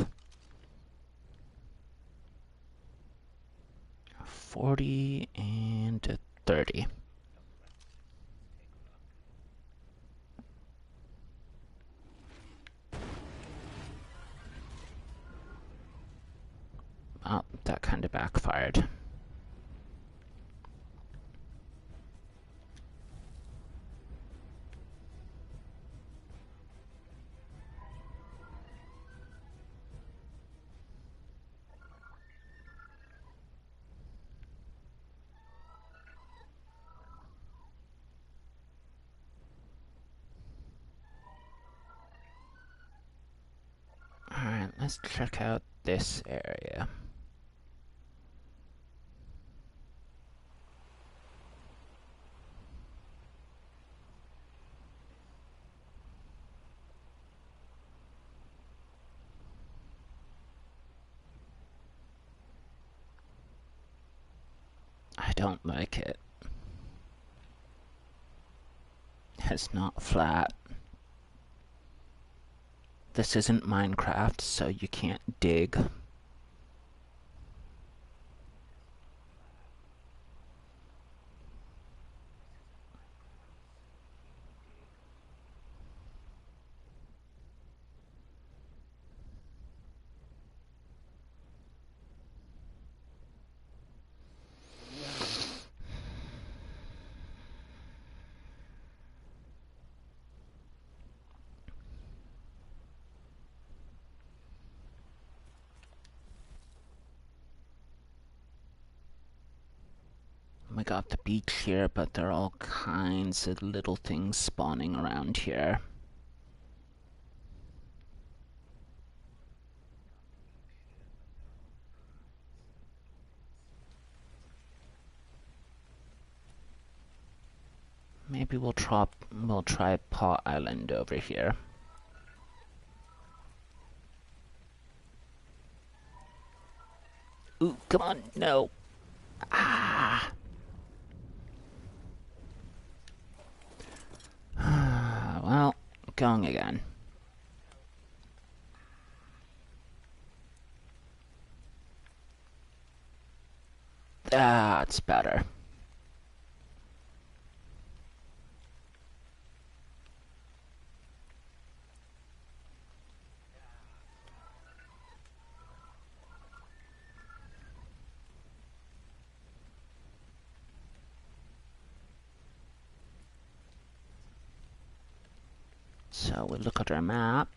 40 and a 30. Oh, that kind of backfired. Alright, let's check out this area. I don't like it. It's not flat. This isn't Minecraft, so you can't dig. We got the beach here, but there are all kinds of little things spawning around here. Maybe we'll try Paw Island over here. Ooh, come on, no. Ah. Well, going again. That's better. So we look at our map.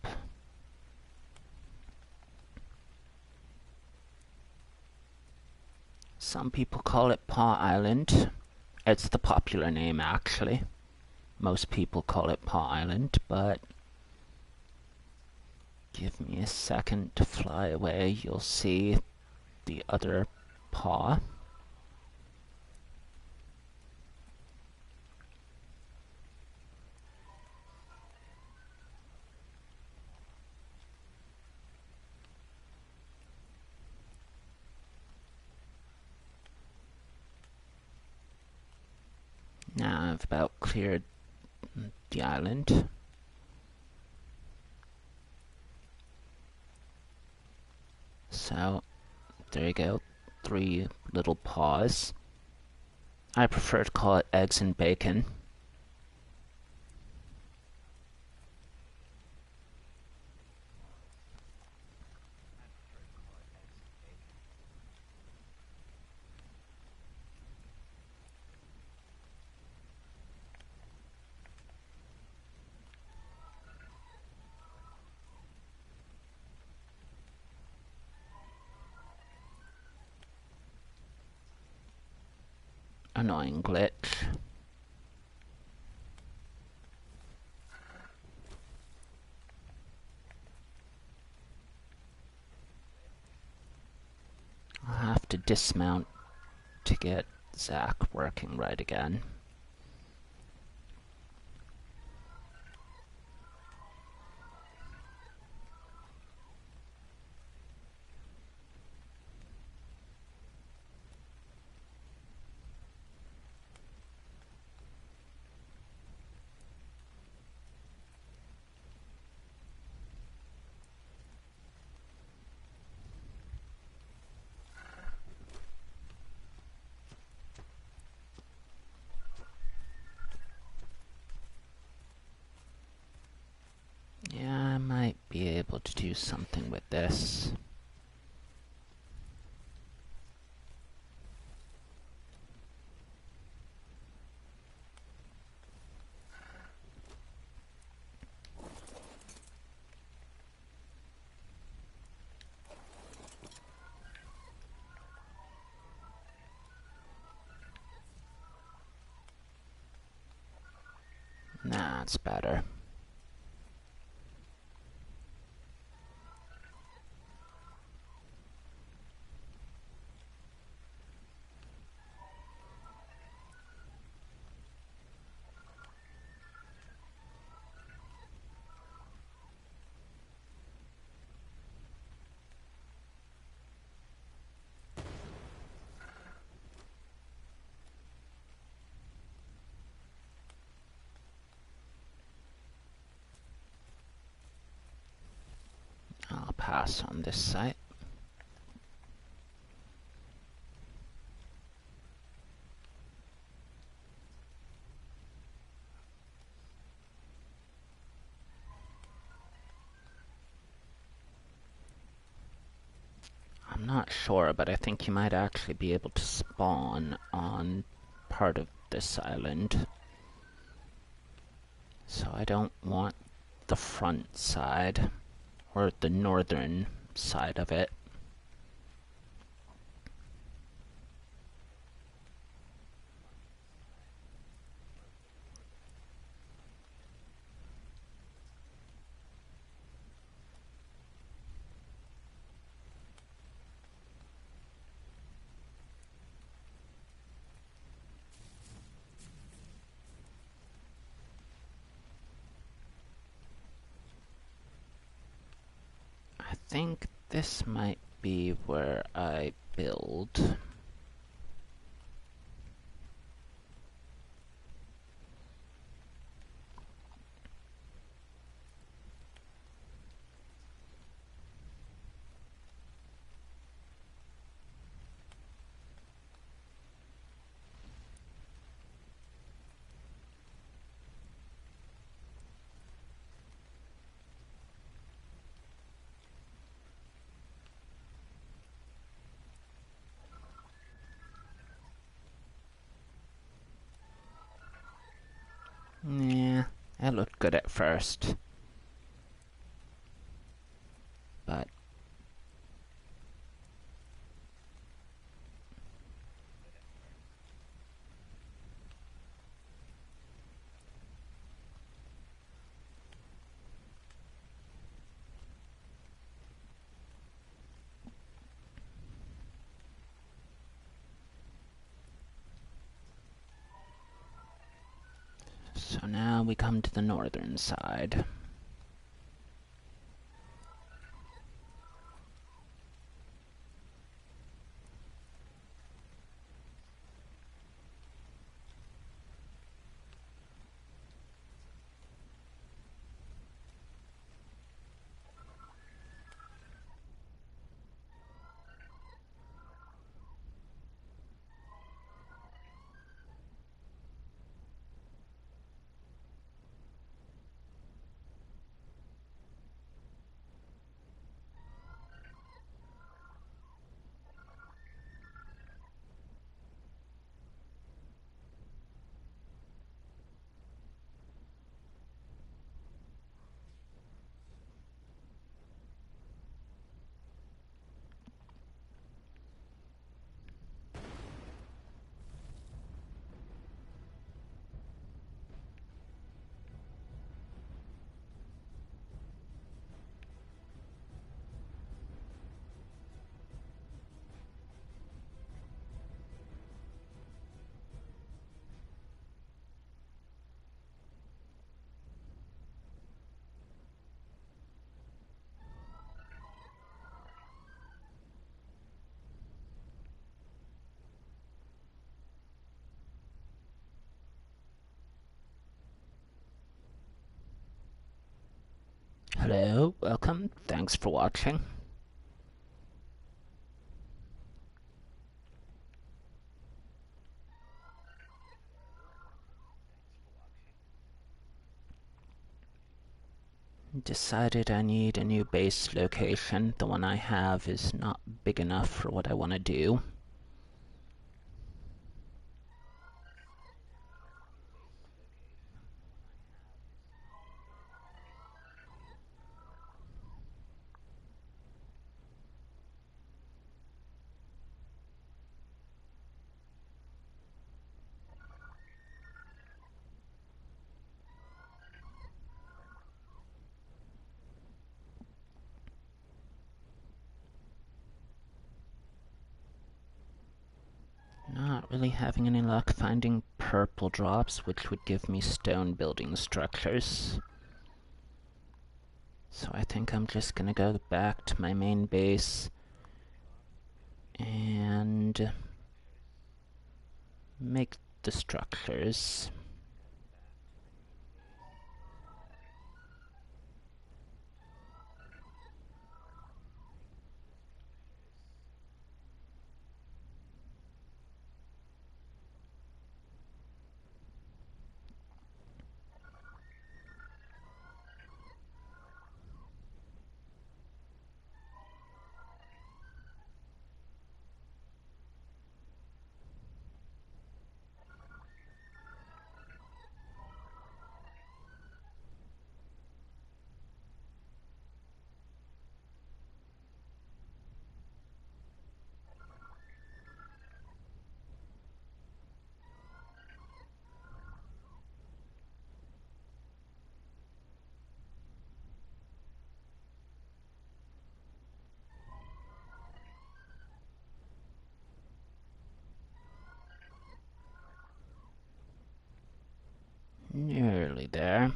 Some people call it Paw Island. It's the popular name, actually. Most people call it Paw Island, but give me a second to fly away. You'll see the other paw. I've about cleared the island. So, there you go. 3 little paws. I prefer to call it eggs and bacon. Annoying glitch. I'll have to dismount to get Zach working right again. Yeah, I might be able to do something with this. Nah, it's better. I'll pass on this site. I'm not sure, but I think you might actually be able to spawn on part of this island. So I don't want the front side, or the northern side of it. I think this might be where I build. Yeah, it looked good at first. But so now we come to the northern side. Thanks for watching. Decided I need a new base location. The one I have is not big enough for what I want to do. Not really having any luck finding purple drops, which would give me stone building structures. So I think I'm just gonna go back to my main base and make the structures. Nearly there.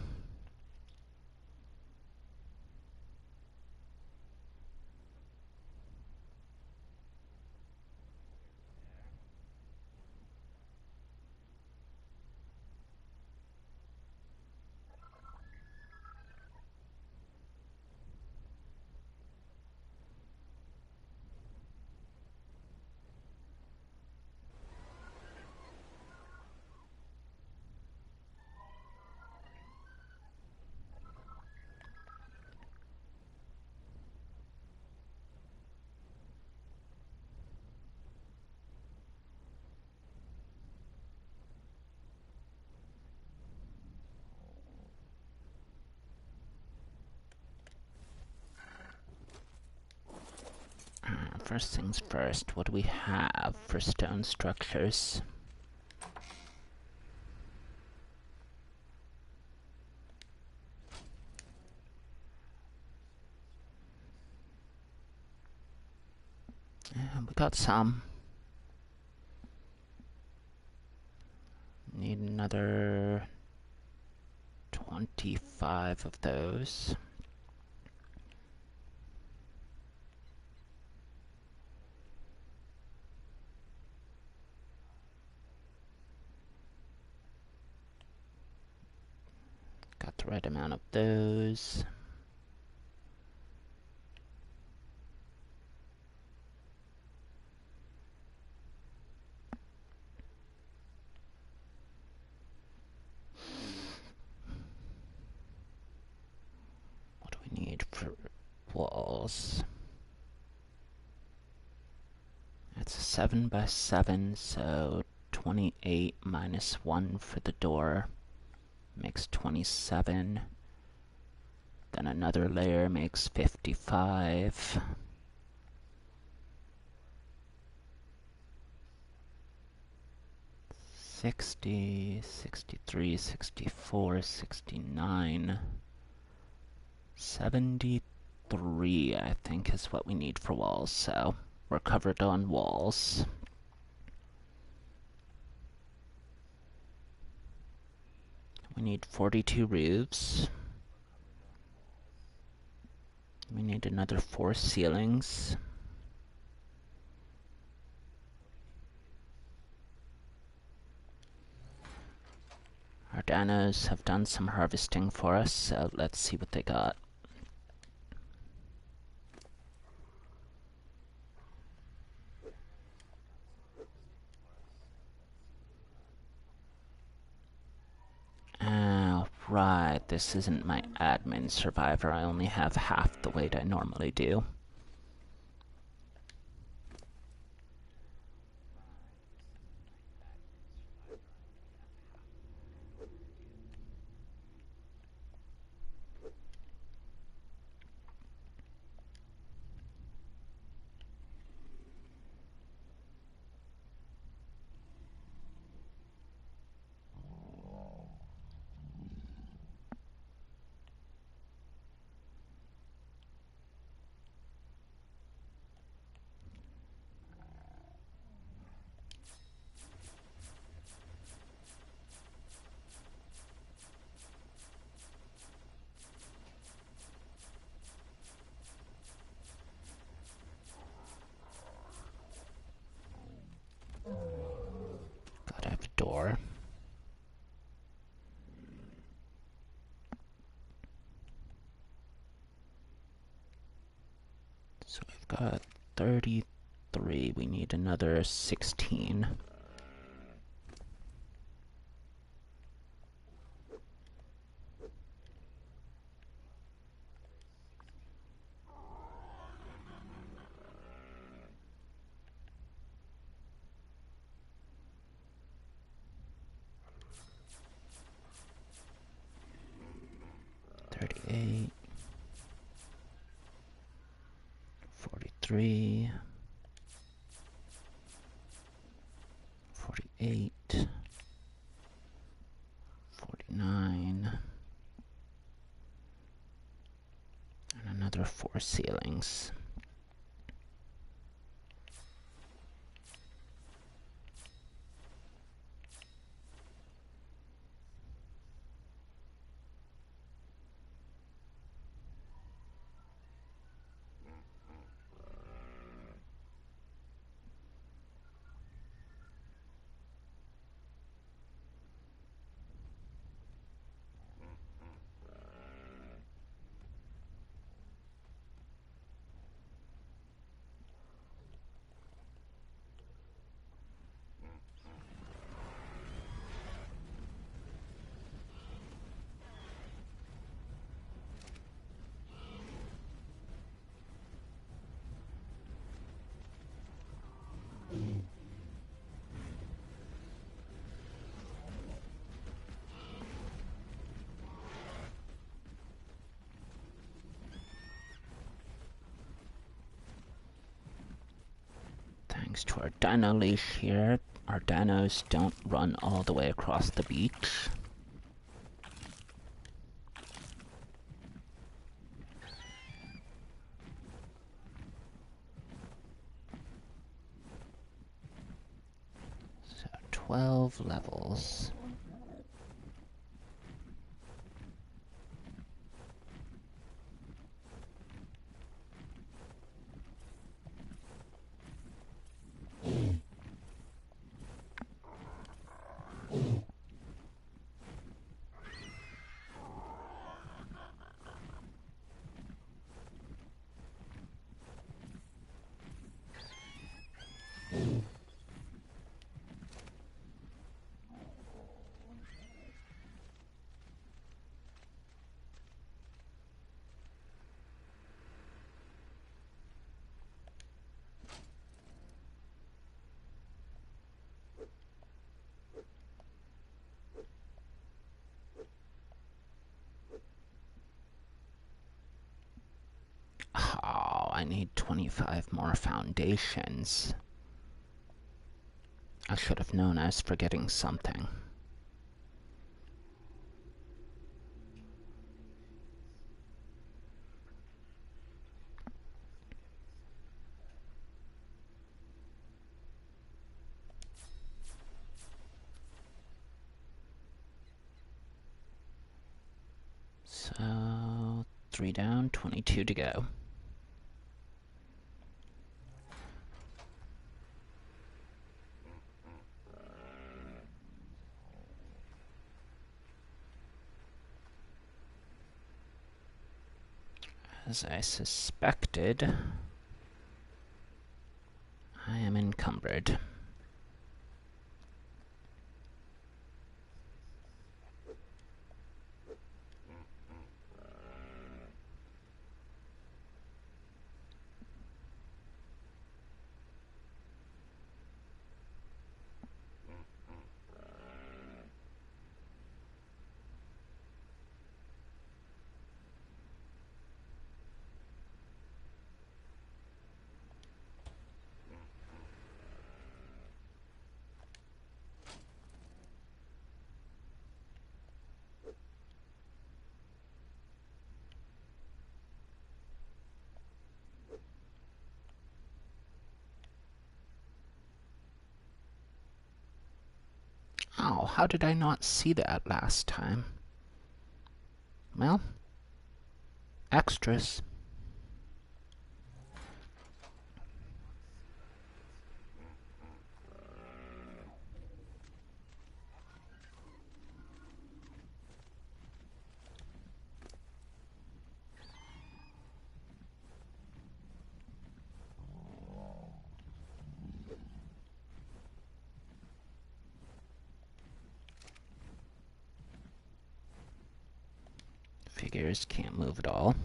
First things first, what do we have for stone structures? We got some. Need another 25 of those. Got the right amount of those. What do we need for walls? It's a 7 by 7, so 28 minus 1 for the door makes 27. Then another layer makes 55. $60, $63, $64, $69, $73, I think is what we need for walls, so we're covered on walls. We need 42 roofs. We need another 4 ceilings. Our Danos have done some harvesting for us, so let's see what they got. Right, this isn't my admin survivor. I only have half the weight I normally do. Gotta have a door. So we've got 33. We need another 16. $38, $43, $48, $49, and another 4 ceilings. Thanks to our dino leash here, our dinos don't run all the way across the beach. So 12 levels. Oh, I need 25 more foundations. I should have known I was forgetting something. So, 3 down, 22 to go. As I suspected, I am encumbered. Oh, how did I not see that last time? Well, extras. Figures can't move at all.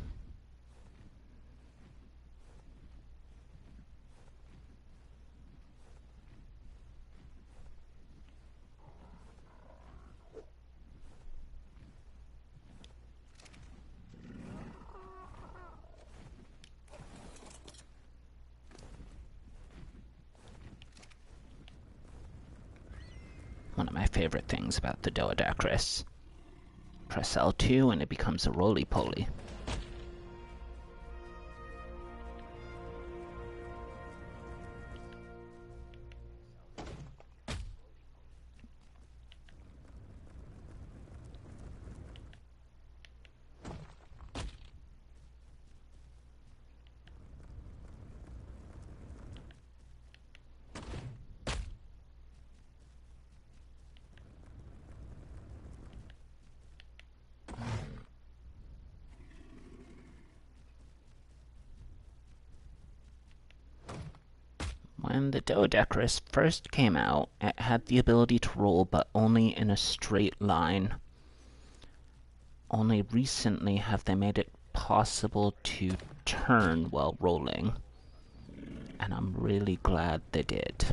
One of my favorite things about the Doedacris. Press L2 and it becomes a roly-poly. When the Doedacris first came out, it had the ability to roll, but only in a straight line. Only recently have they made it possible to turn while rolling, and I'm really glad they did.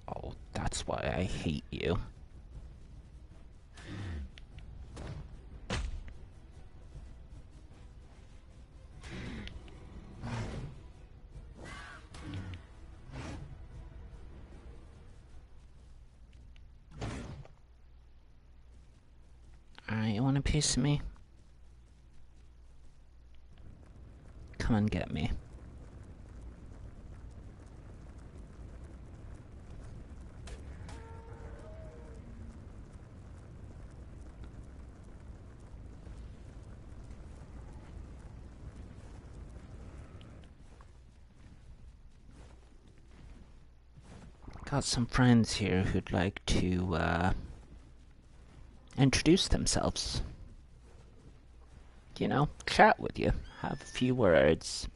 Oh, that's why I hate you. Alright, you want a piece of me? Come and get me. Got some friends here who'd like to, introduce themselves. You know, chat with you, have a few words.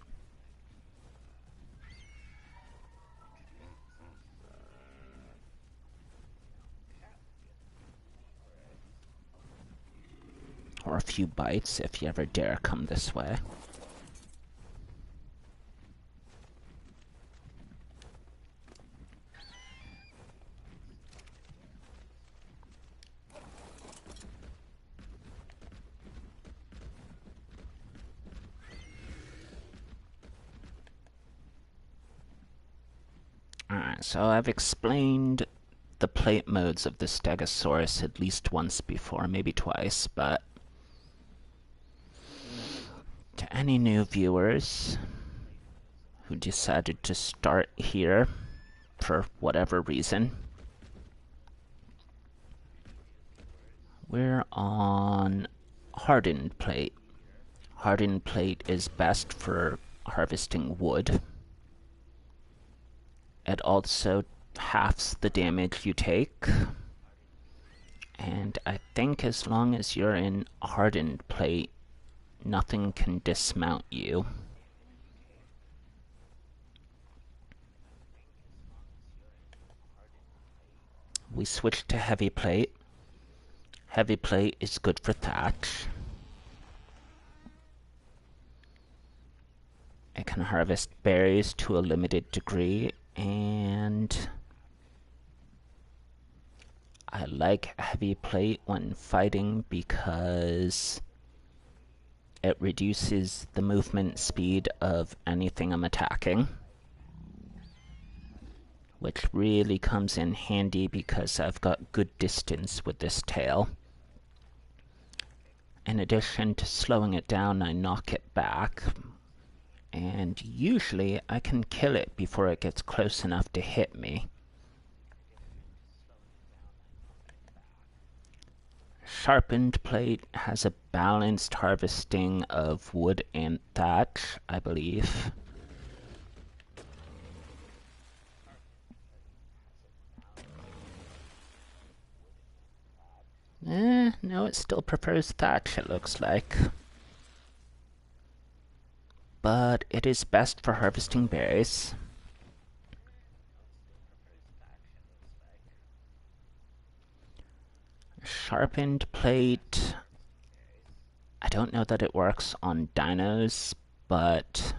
Or a few bites if you ever dare come this way. Alright, so I've explained the plate modes of the Stegosaurus at least once before, maybe twice, but to any new viewers who decided to start here for whatever reason, we're on hardened plate. Hardened plate is best for harvesting wood. It also halves the damage you take. And I think as long as you're in hardened plate, nothing can dismount you. We switched to heavy plate. Heavy plate is good for thatch. It can harvest berries to a limited degree, and I like heavy plate when fighting because it reduces the movement speed of anything I'm attacking, which really comes in handy because I've got good distance with this tail. In addition to slowing it down, I knock it back, and usually I can kill it before it gets close enough to hit me. Sharpened plate has a balanced harvesting of wood and thatch, I believe. No, it still prefers thatch, it looks like. But it is best for harvesting berries. Sharpened plate, I don't know that it works on dinos, but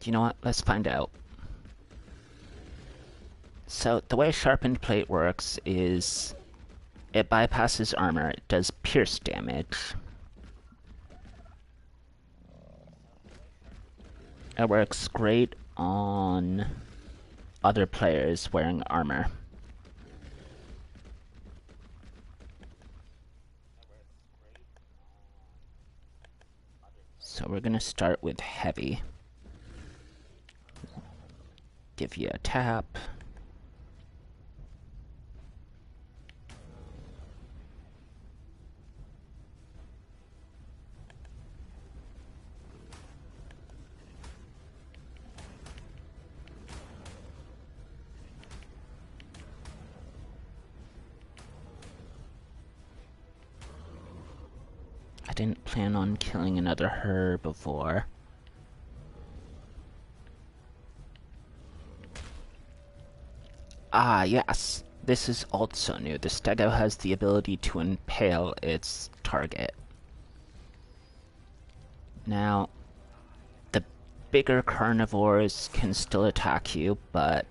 you know what? Let's find out. So the way sharpened plate works is it bypasses armor. It does pierce damage. It works great on other players wearing armor. So we're gonna start with heavy. Give you a tap. I didn't plan on killing another herbivore. Ah, yes. This is also new. The stego has the ability to impale its target. Now, the bigger carnivores can still attack you, but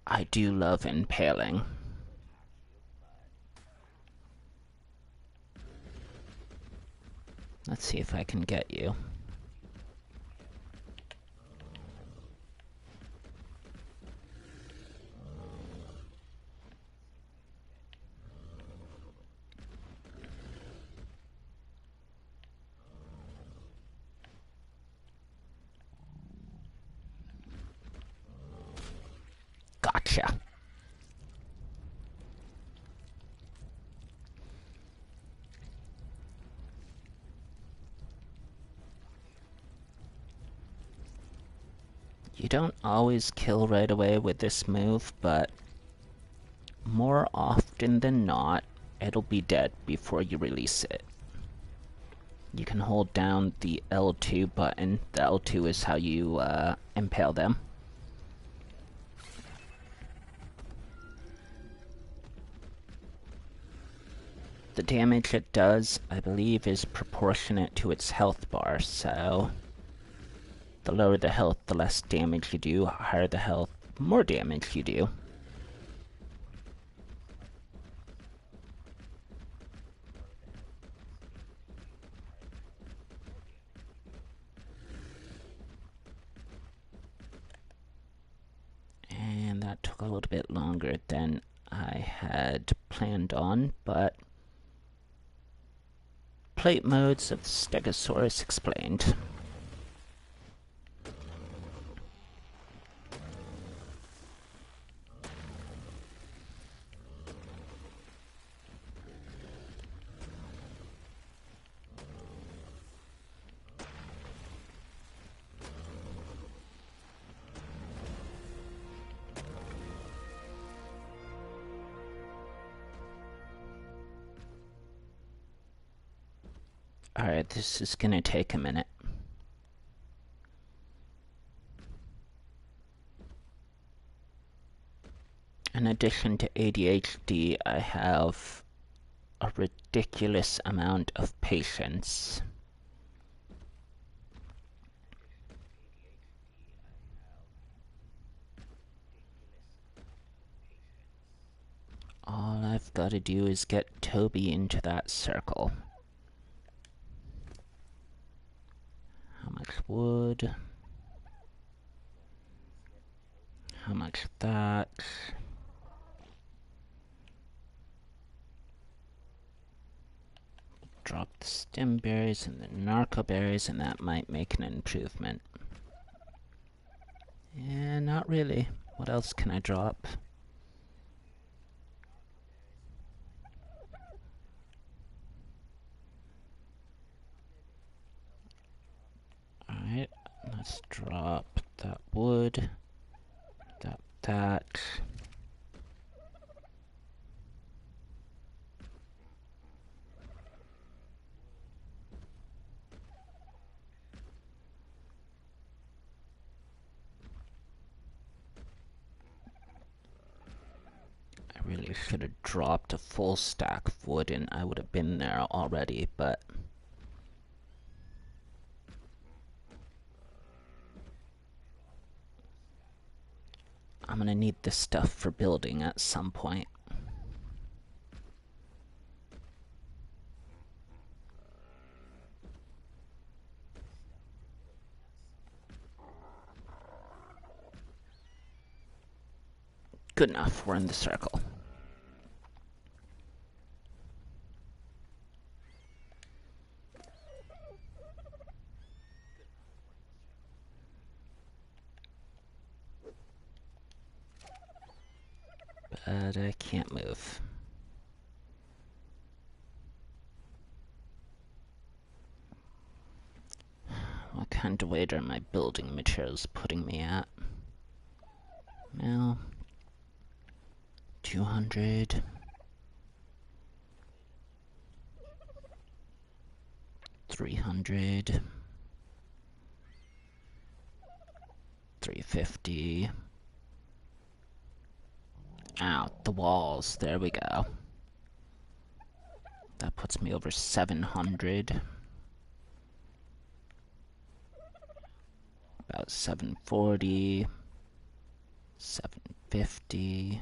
I do love impaling. Let's see if I can get you. Gotcha. You don't always kill right away with this move, but more often than not, it'll be dead before you release it. You can hold down the L2 button. The L2 is how you impale them. The damage it does, I believe, is proportionate to its health bar, so the lower the health, the less damage you do. Higher the health, more damage you do. And that took a little bit longer than I had planned on, but plate modes of the Stegosaurus explained. Alright, this is gonna take a minute. In addition to ADHD, I have a ridiculous amount of patience. I've got to do is get Toby into that circle. How much wood? How much that? Drop the stem berries and the narco berries, and that might make an improvement. Yeah, not really. What else can I drop? Alright, let's drop that wood. That. I really should have dropped a full stack of wood and I would have been there already, but I'm gonna need this stuff for building at some point. Good enough, we're in the circle. But I can't move. What kind of weight are my building materials putting me at? Well, 200. 300. 350. Out the walls. There we go. That puts me over 700. About 740. 750.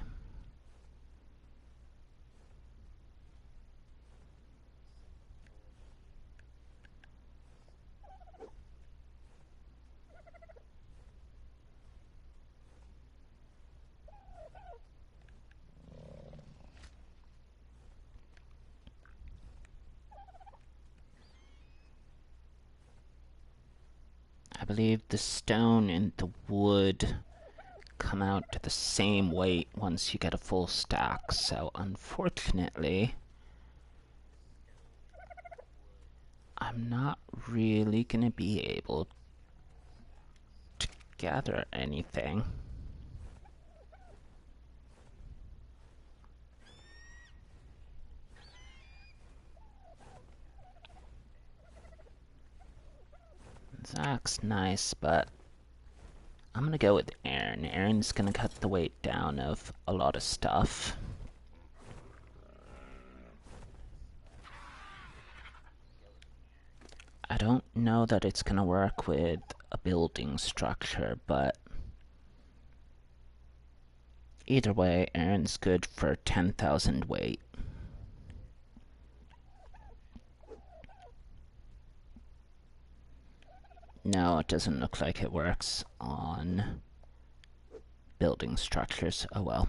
I believe the stone and the wood come out to the same weight once you get a full stack, so unfortunately I'm not really gonna be able to gather anything. Zach's nice, but I'm gonna go with Aaron. Aaron's gonna cut the weight down of a lot of stuff. I don't know that it's gonna work with a building structure, but either way, Aaron's good for 10,000 weight. No, it doesn't look like it works on building structures. Oh well.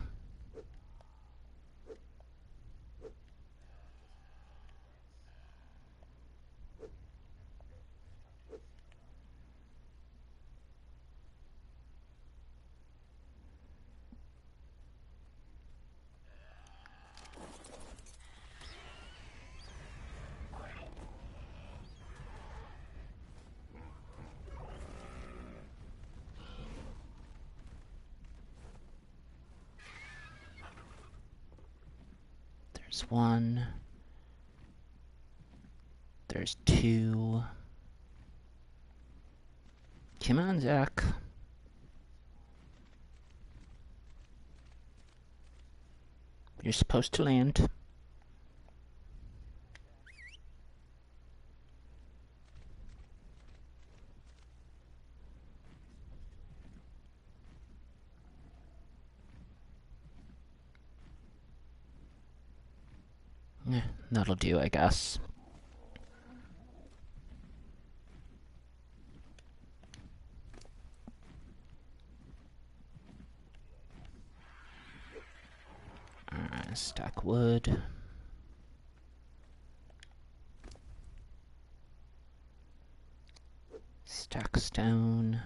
There's one. There's two. Come on, Zach. You're supposed to land. That'll do, I guess. Stack wood. Stack stone.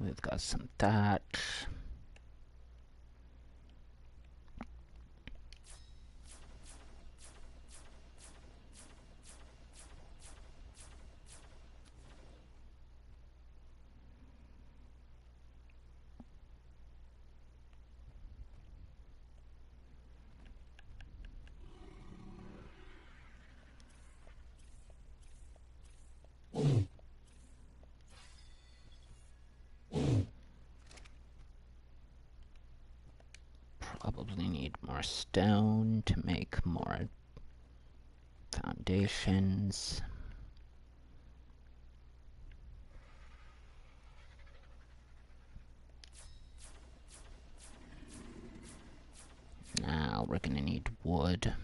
We've got some thatch. Probably need more stone to make more foundations. Now we're gonna need wood.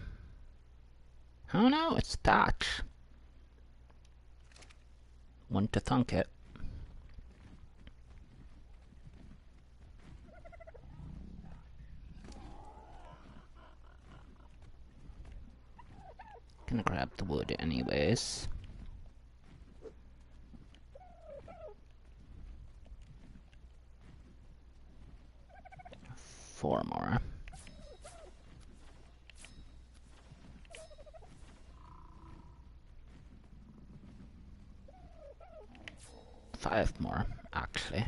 Oh no, it's thatch. Wouldn't to thunk it. Gonna grab the wood anyways. Four more. Five more, actually.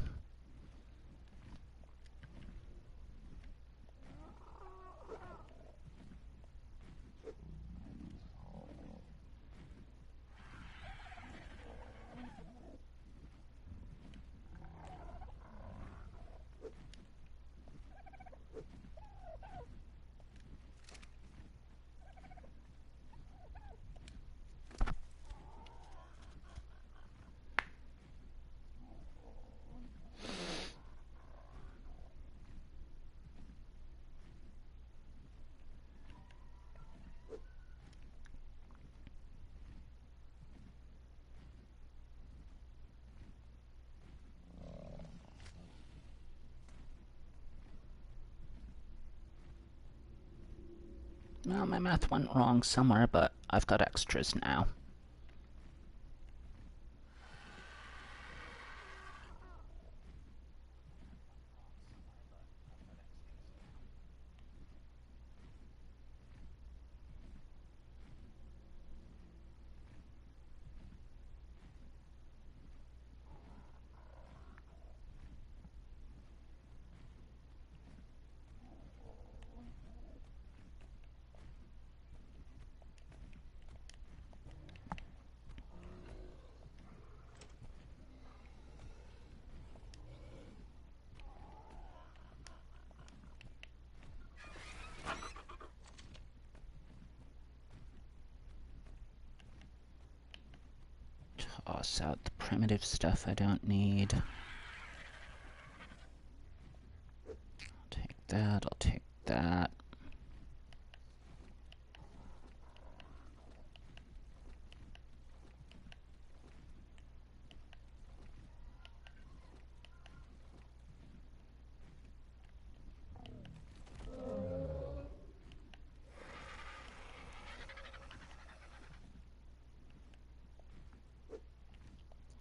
Well, my math went wrong somewhere, but I've got extras now. Toss out the primitive stuff I don't need. I'll take that, I'll take that.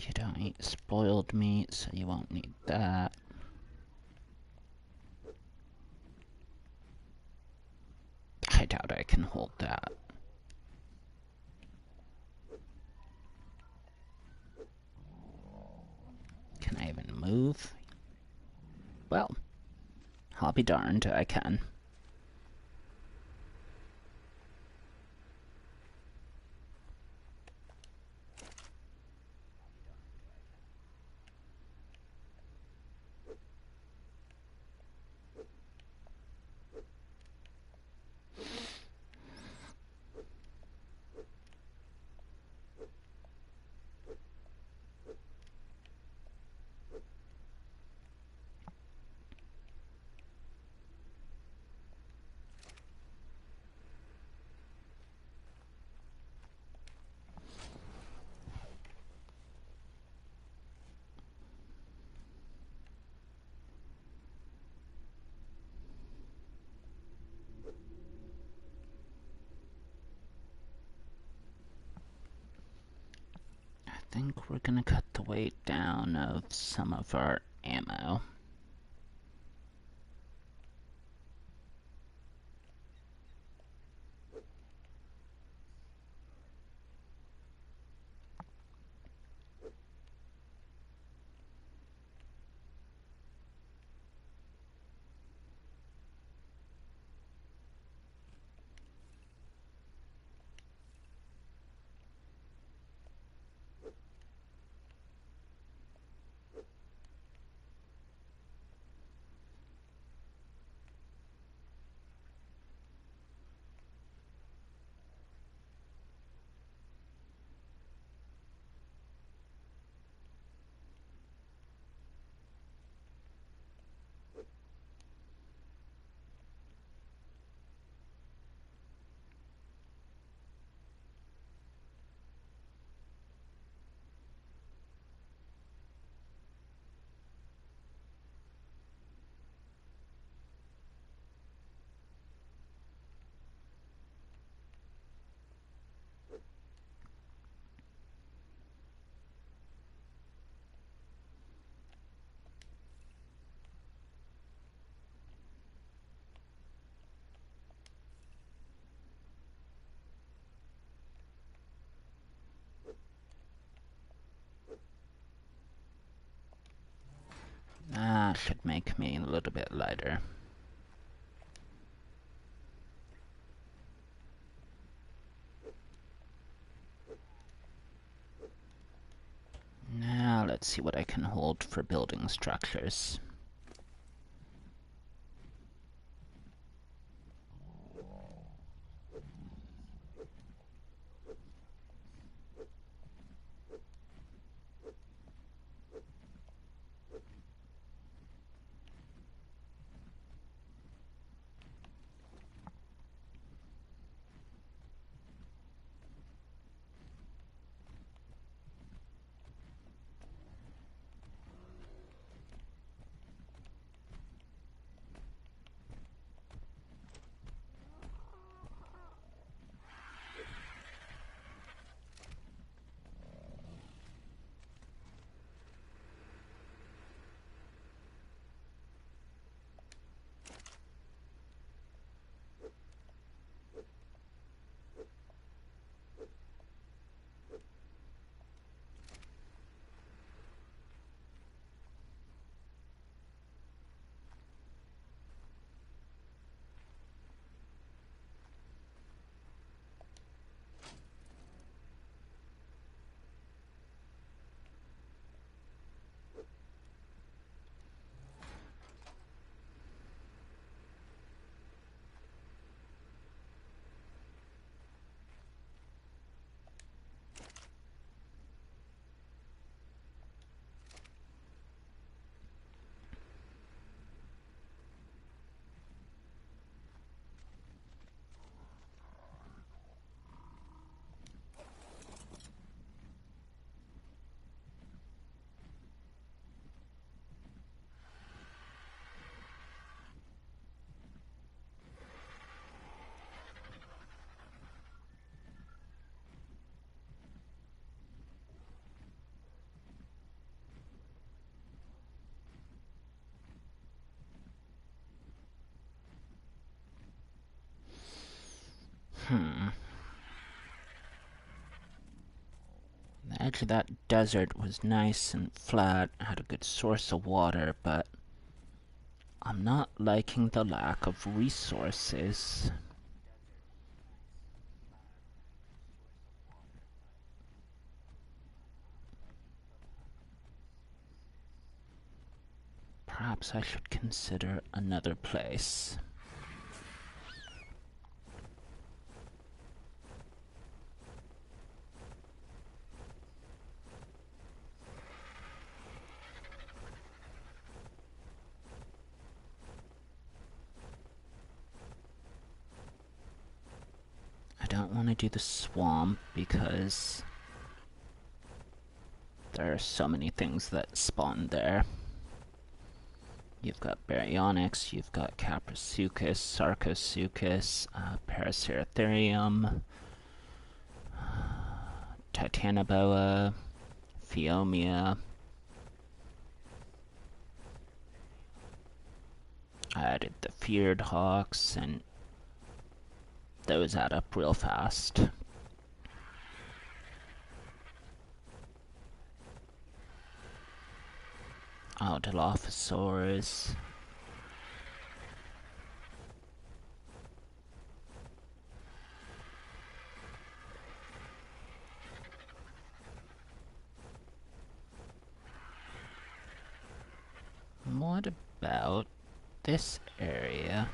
You don't eat spoiled meat, so you won't need that. I doubt I can hold that. Can I even move? Well, I'll be darned, I can. think we're gonna cut the weight down of some of our ammo. That should make me a little bit lighter. Now let's see what I can hold for building structures. The edge of that desert was nice and flat, had a good source of water, but I'm not liking the lack of resources. Perhaps I should consider another place. I don't want to do the swamp because there are so many things that spawn there. You've got baryonyx, you've got caprisuchus, sarcosuchus, paraceratherium, titanoboa, Phiomia. I added the feared hawks, and those add up real fast. Oh, Dilophosaurus. What about this area?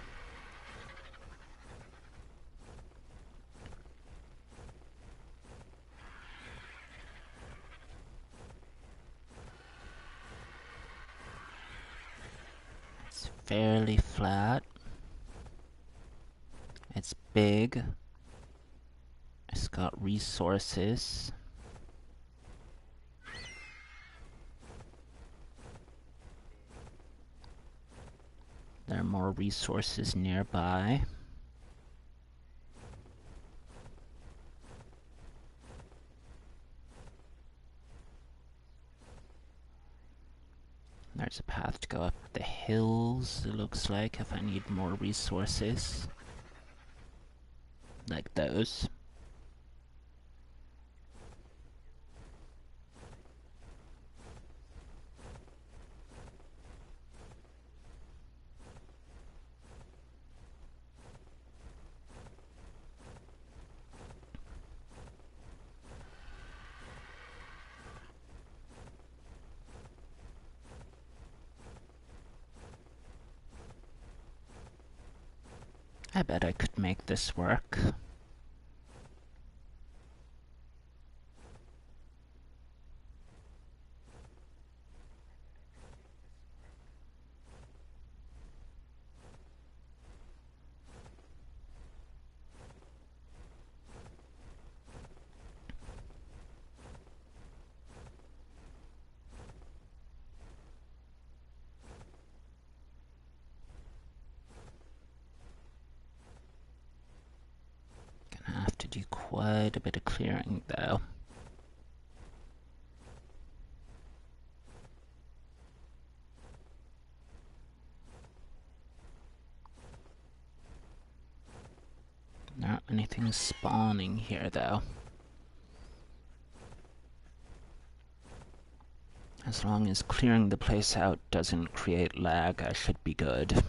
It's fairly flat. It's big. It's got resources. There are more resources nearby. There's a path to go up the hills, it looks like, if I need more resources. Like those. I bet I could make this work. Gonna have to do quite a bit of clearing though. Not anything spawning here though. As long as clearing the place out doesn't create lag, I should be good.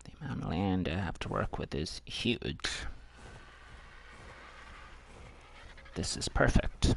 The amount of land I have to work with is huge. This is perfect.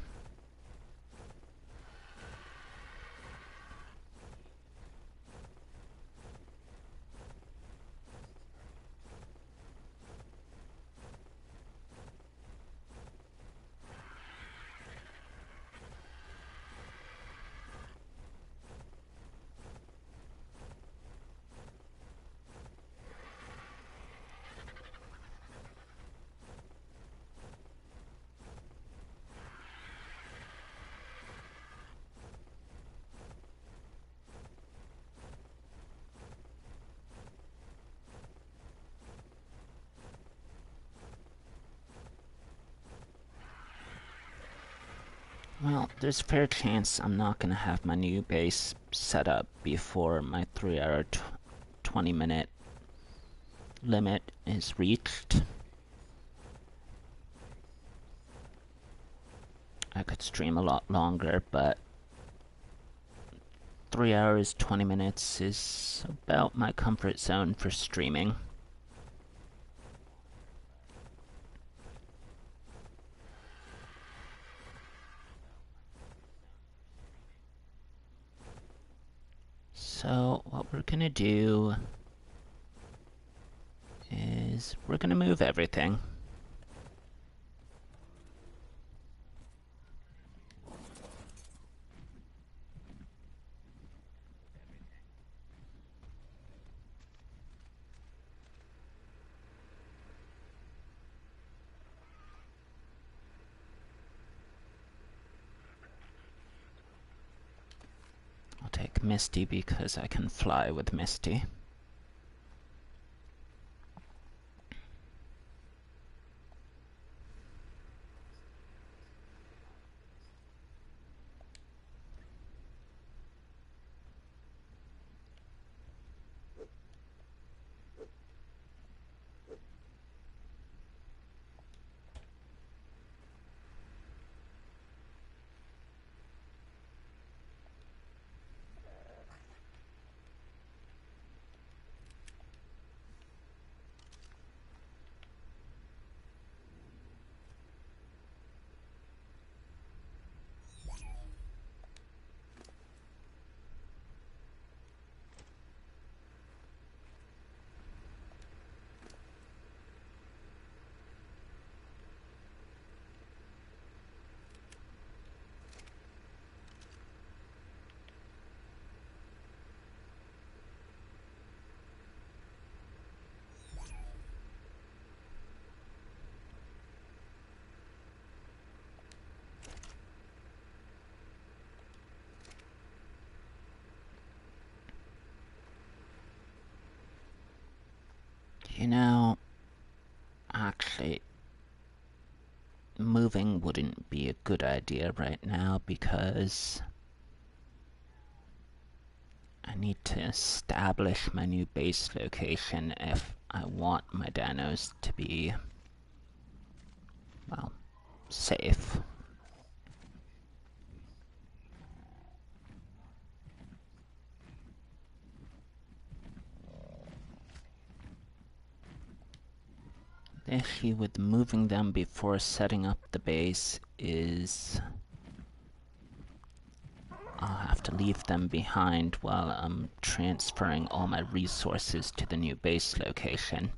Well, there's a fair chance I'm not gonna have my new base set up before my 3-hour, 20-minute limit is reached. I could stream a lot longer, but 3 hours, 20 minutes is about my comfort zone for streaming. So what we're gonna do is we're gonna move everything. I'll take like Misty because I can fly with Misty. You know, actually, moving wouldn't be a good idea right now because I need to establish my new base location if I want my dinos to be, well, safe. The issue with moving them before setting up the base is I'll have to leave them behind while I'm transferring all my resources to the new base location.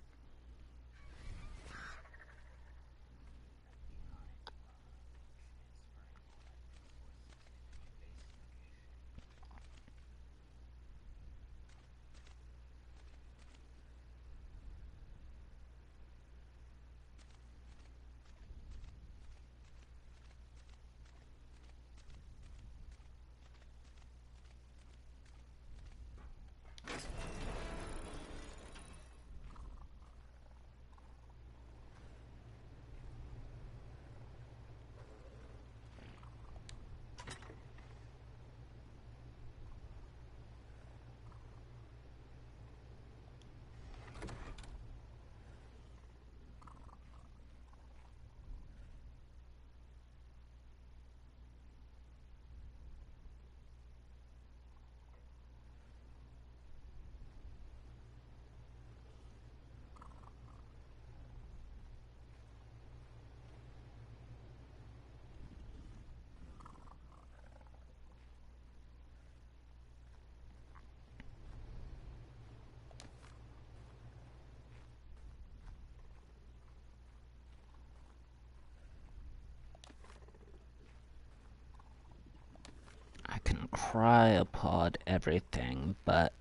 I can cryopod everything, but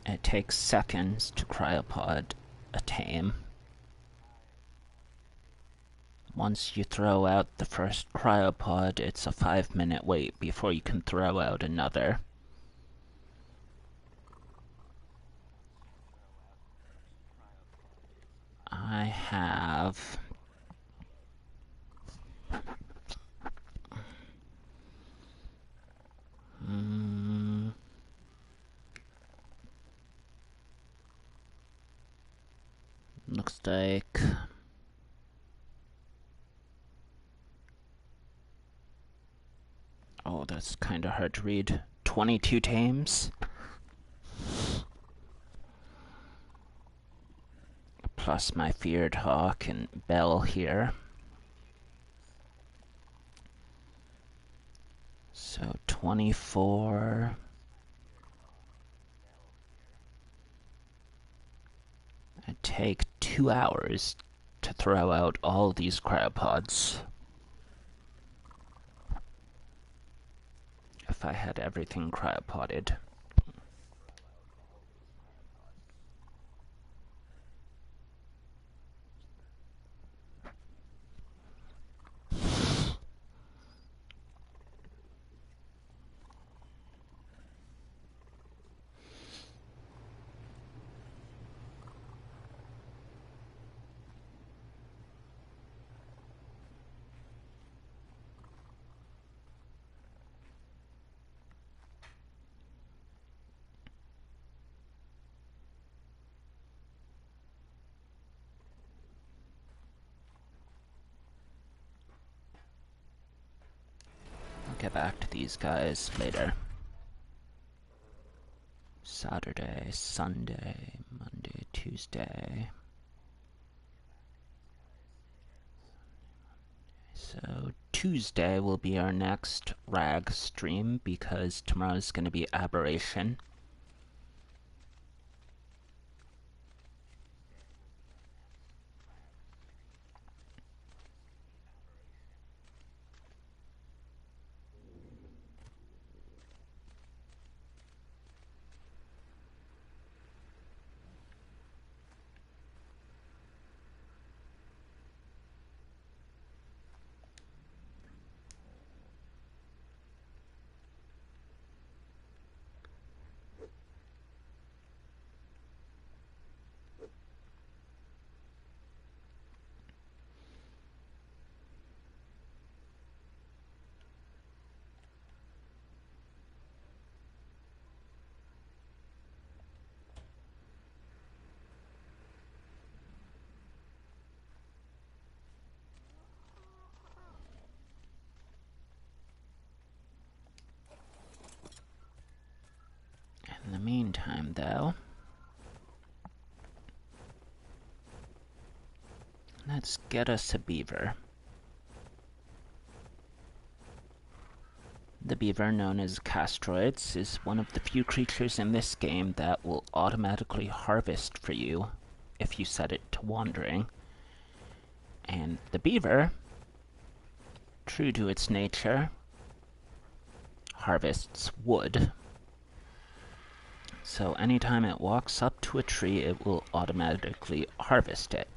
it takes seconds to cryopod a tame. Once you throw out the first cryopod, it's a 5-minute wait before you can throw out another. I have... looks like... Oh, that's kinda hard to read. 22 tames? Plus my feared hawk and bell here. So 24... It'd take 2 hours to throw out all these cryopods. If I had everything cryopoded. get back to these guys later. Saturday, Sunday, Monday, Tuesday. So Tuesday will be our next rag stream because tomorrow's going to be aberration. In the meantime, though, let's get us a beaver. The beaver, known as Castroids, is one of the few creatures in this game that will automatically harvest for you if you set it to wandering. And the beaver, true to its nature, harvests wood. So anytime it walks up to a tree, it will automatically harvest it.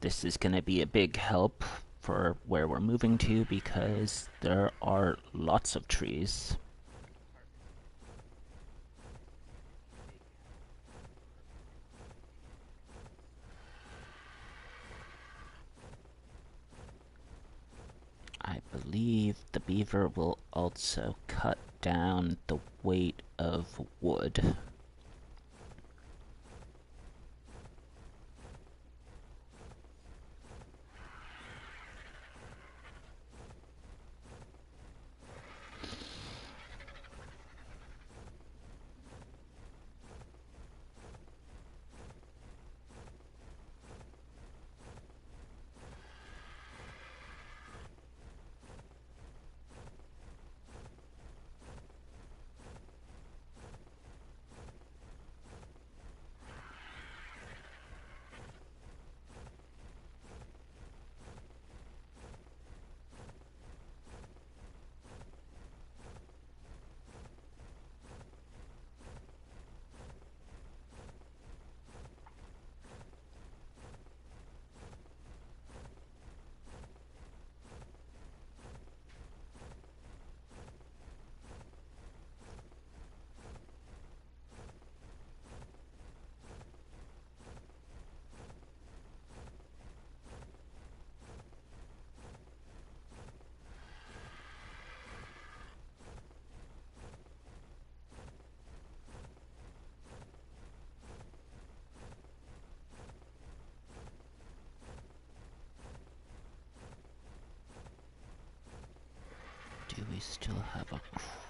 This is going to be a big help for where we're moving to because there are lots of trees. I believe the beaver will also cut down the weight of wood. Do we still have a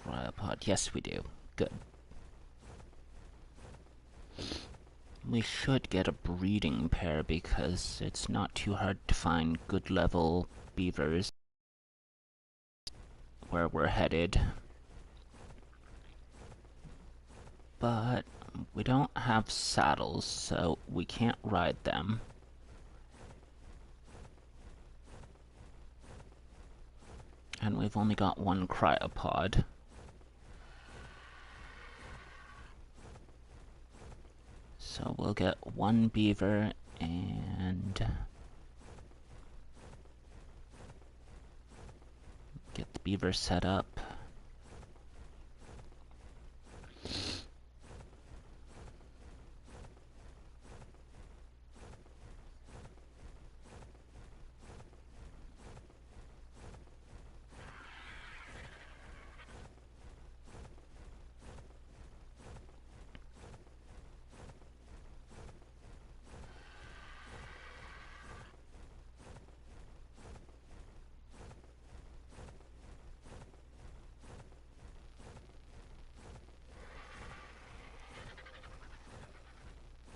cryopod? Yes, we do. Good. We should get a breeding pair because it's not too hard to find good level beavers where we're headed. But we don't have saddles, so we can't ride them. And we've only got one cryopod. So we'll get one beaver and get the beaver set up.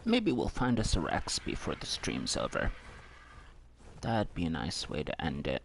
maybe we'll find us a Rex before the stream's over. That'd be a nice way to end it.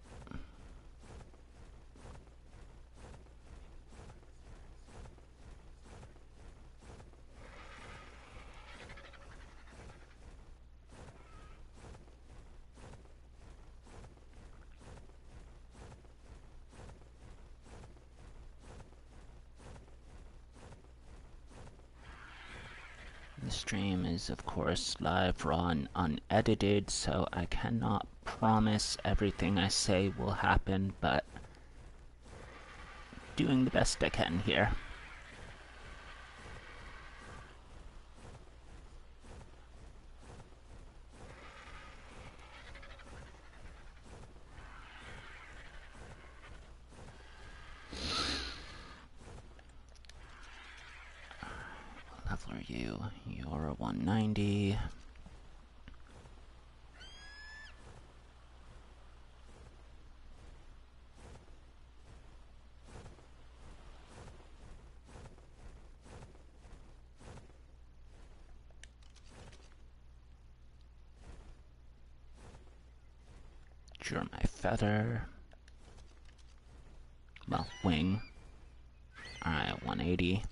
The stream is, of course, live, raw, and unedited, so I cannot promise everything I say will happen, but doing the best I can here. What level are you? You're a 190. You're my feather. Well, wing. Alright, 180.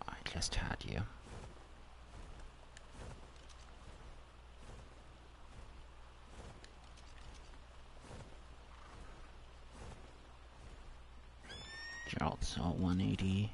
I just had you. You're also 180.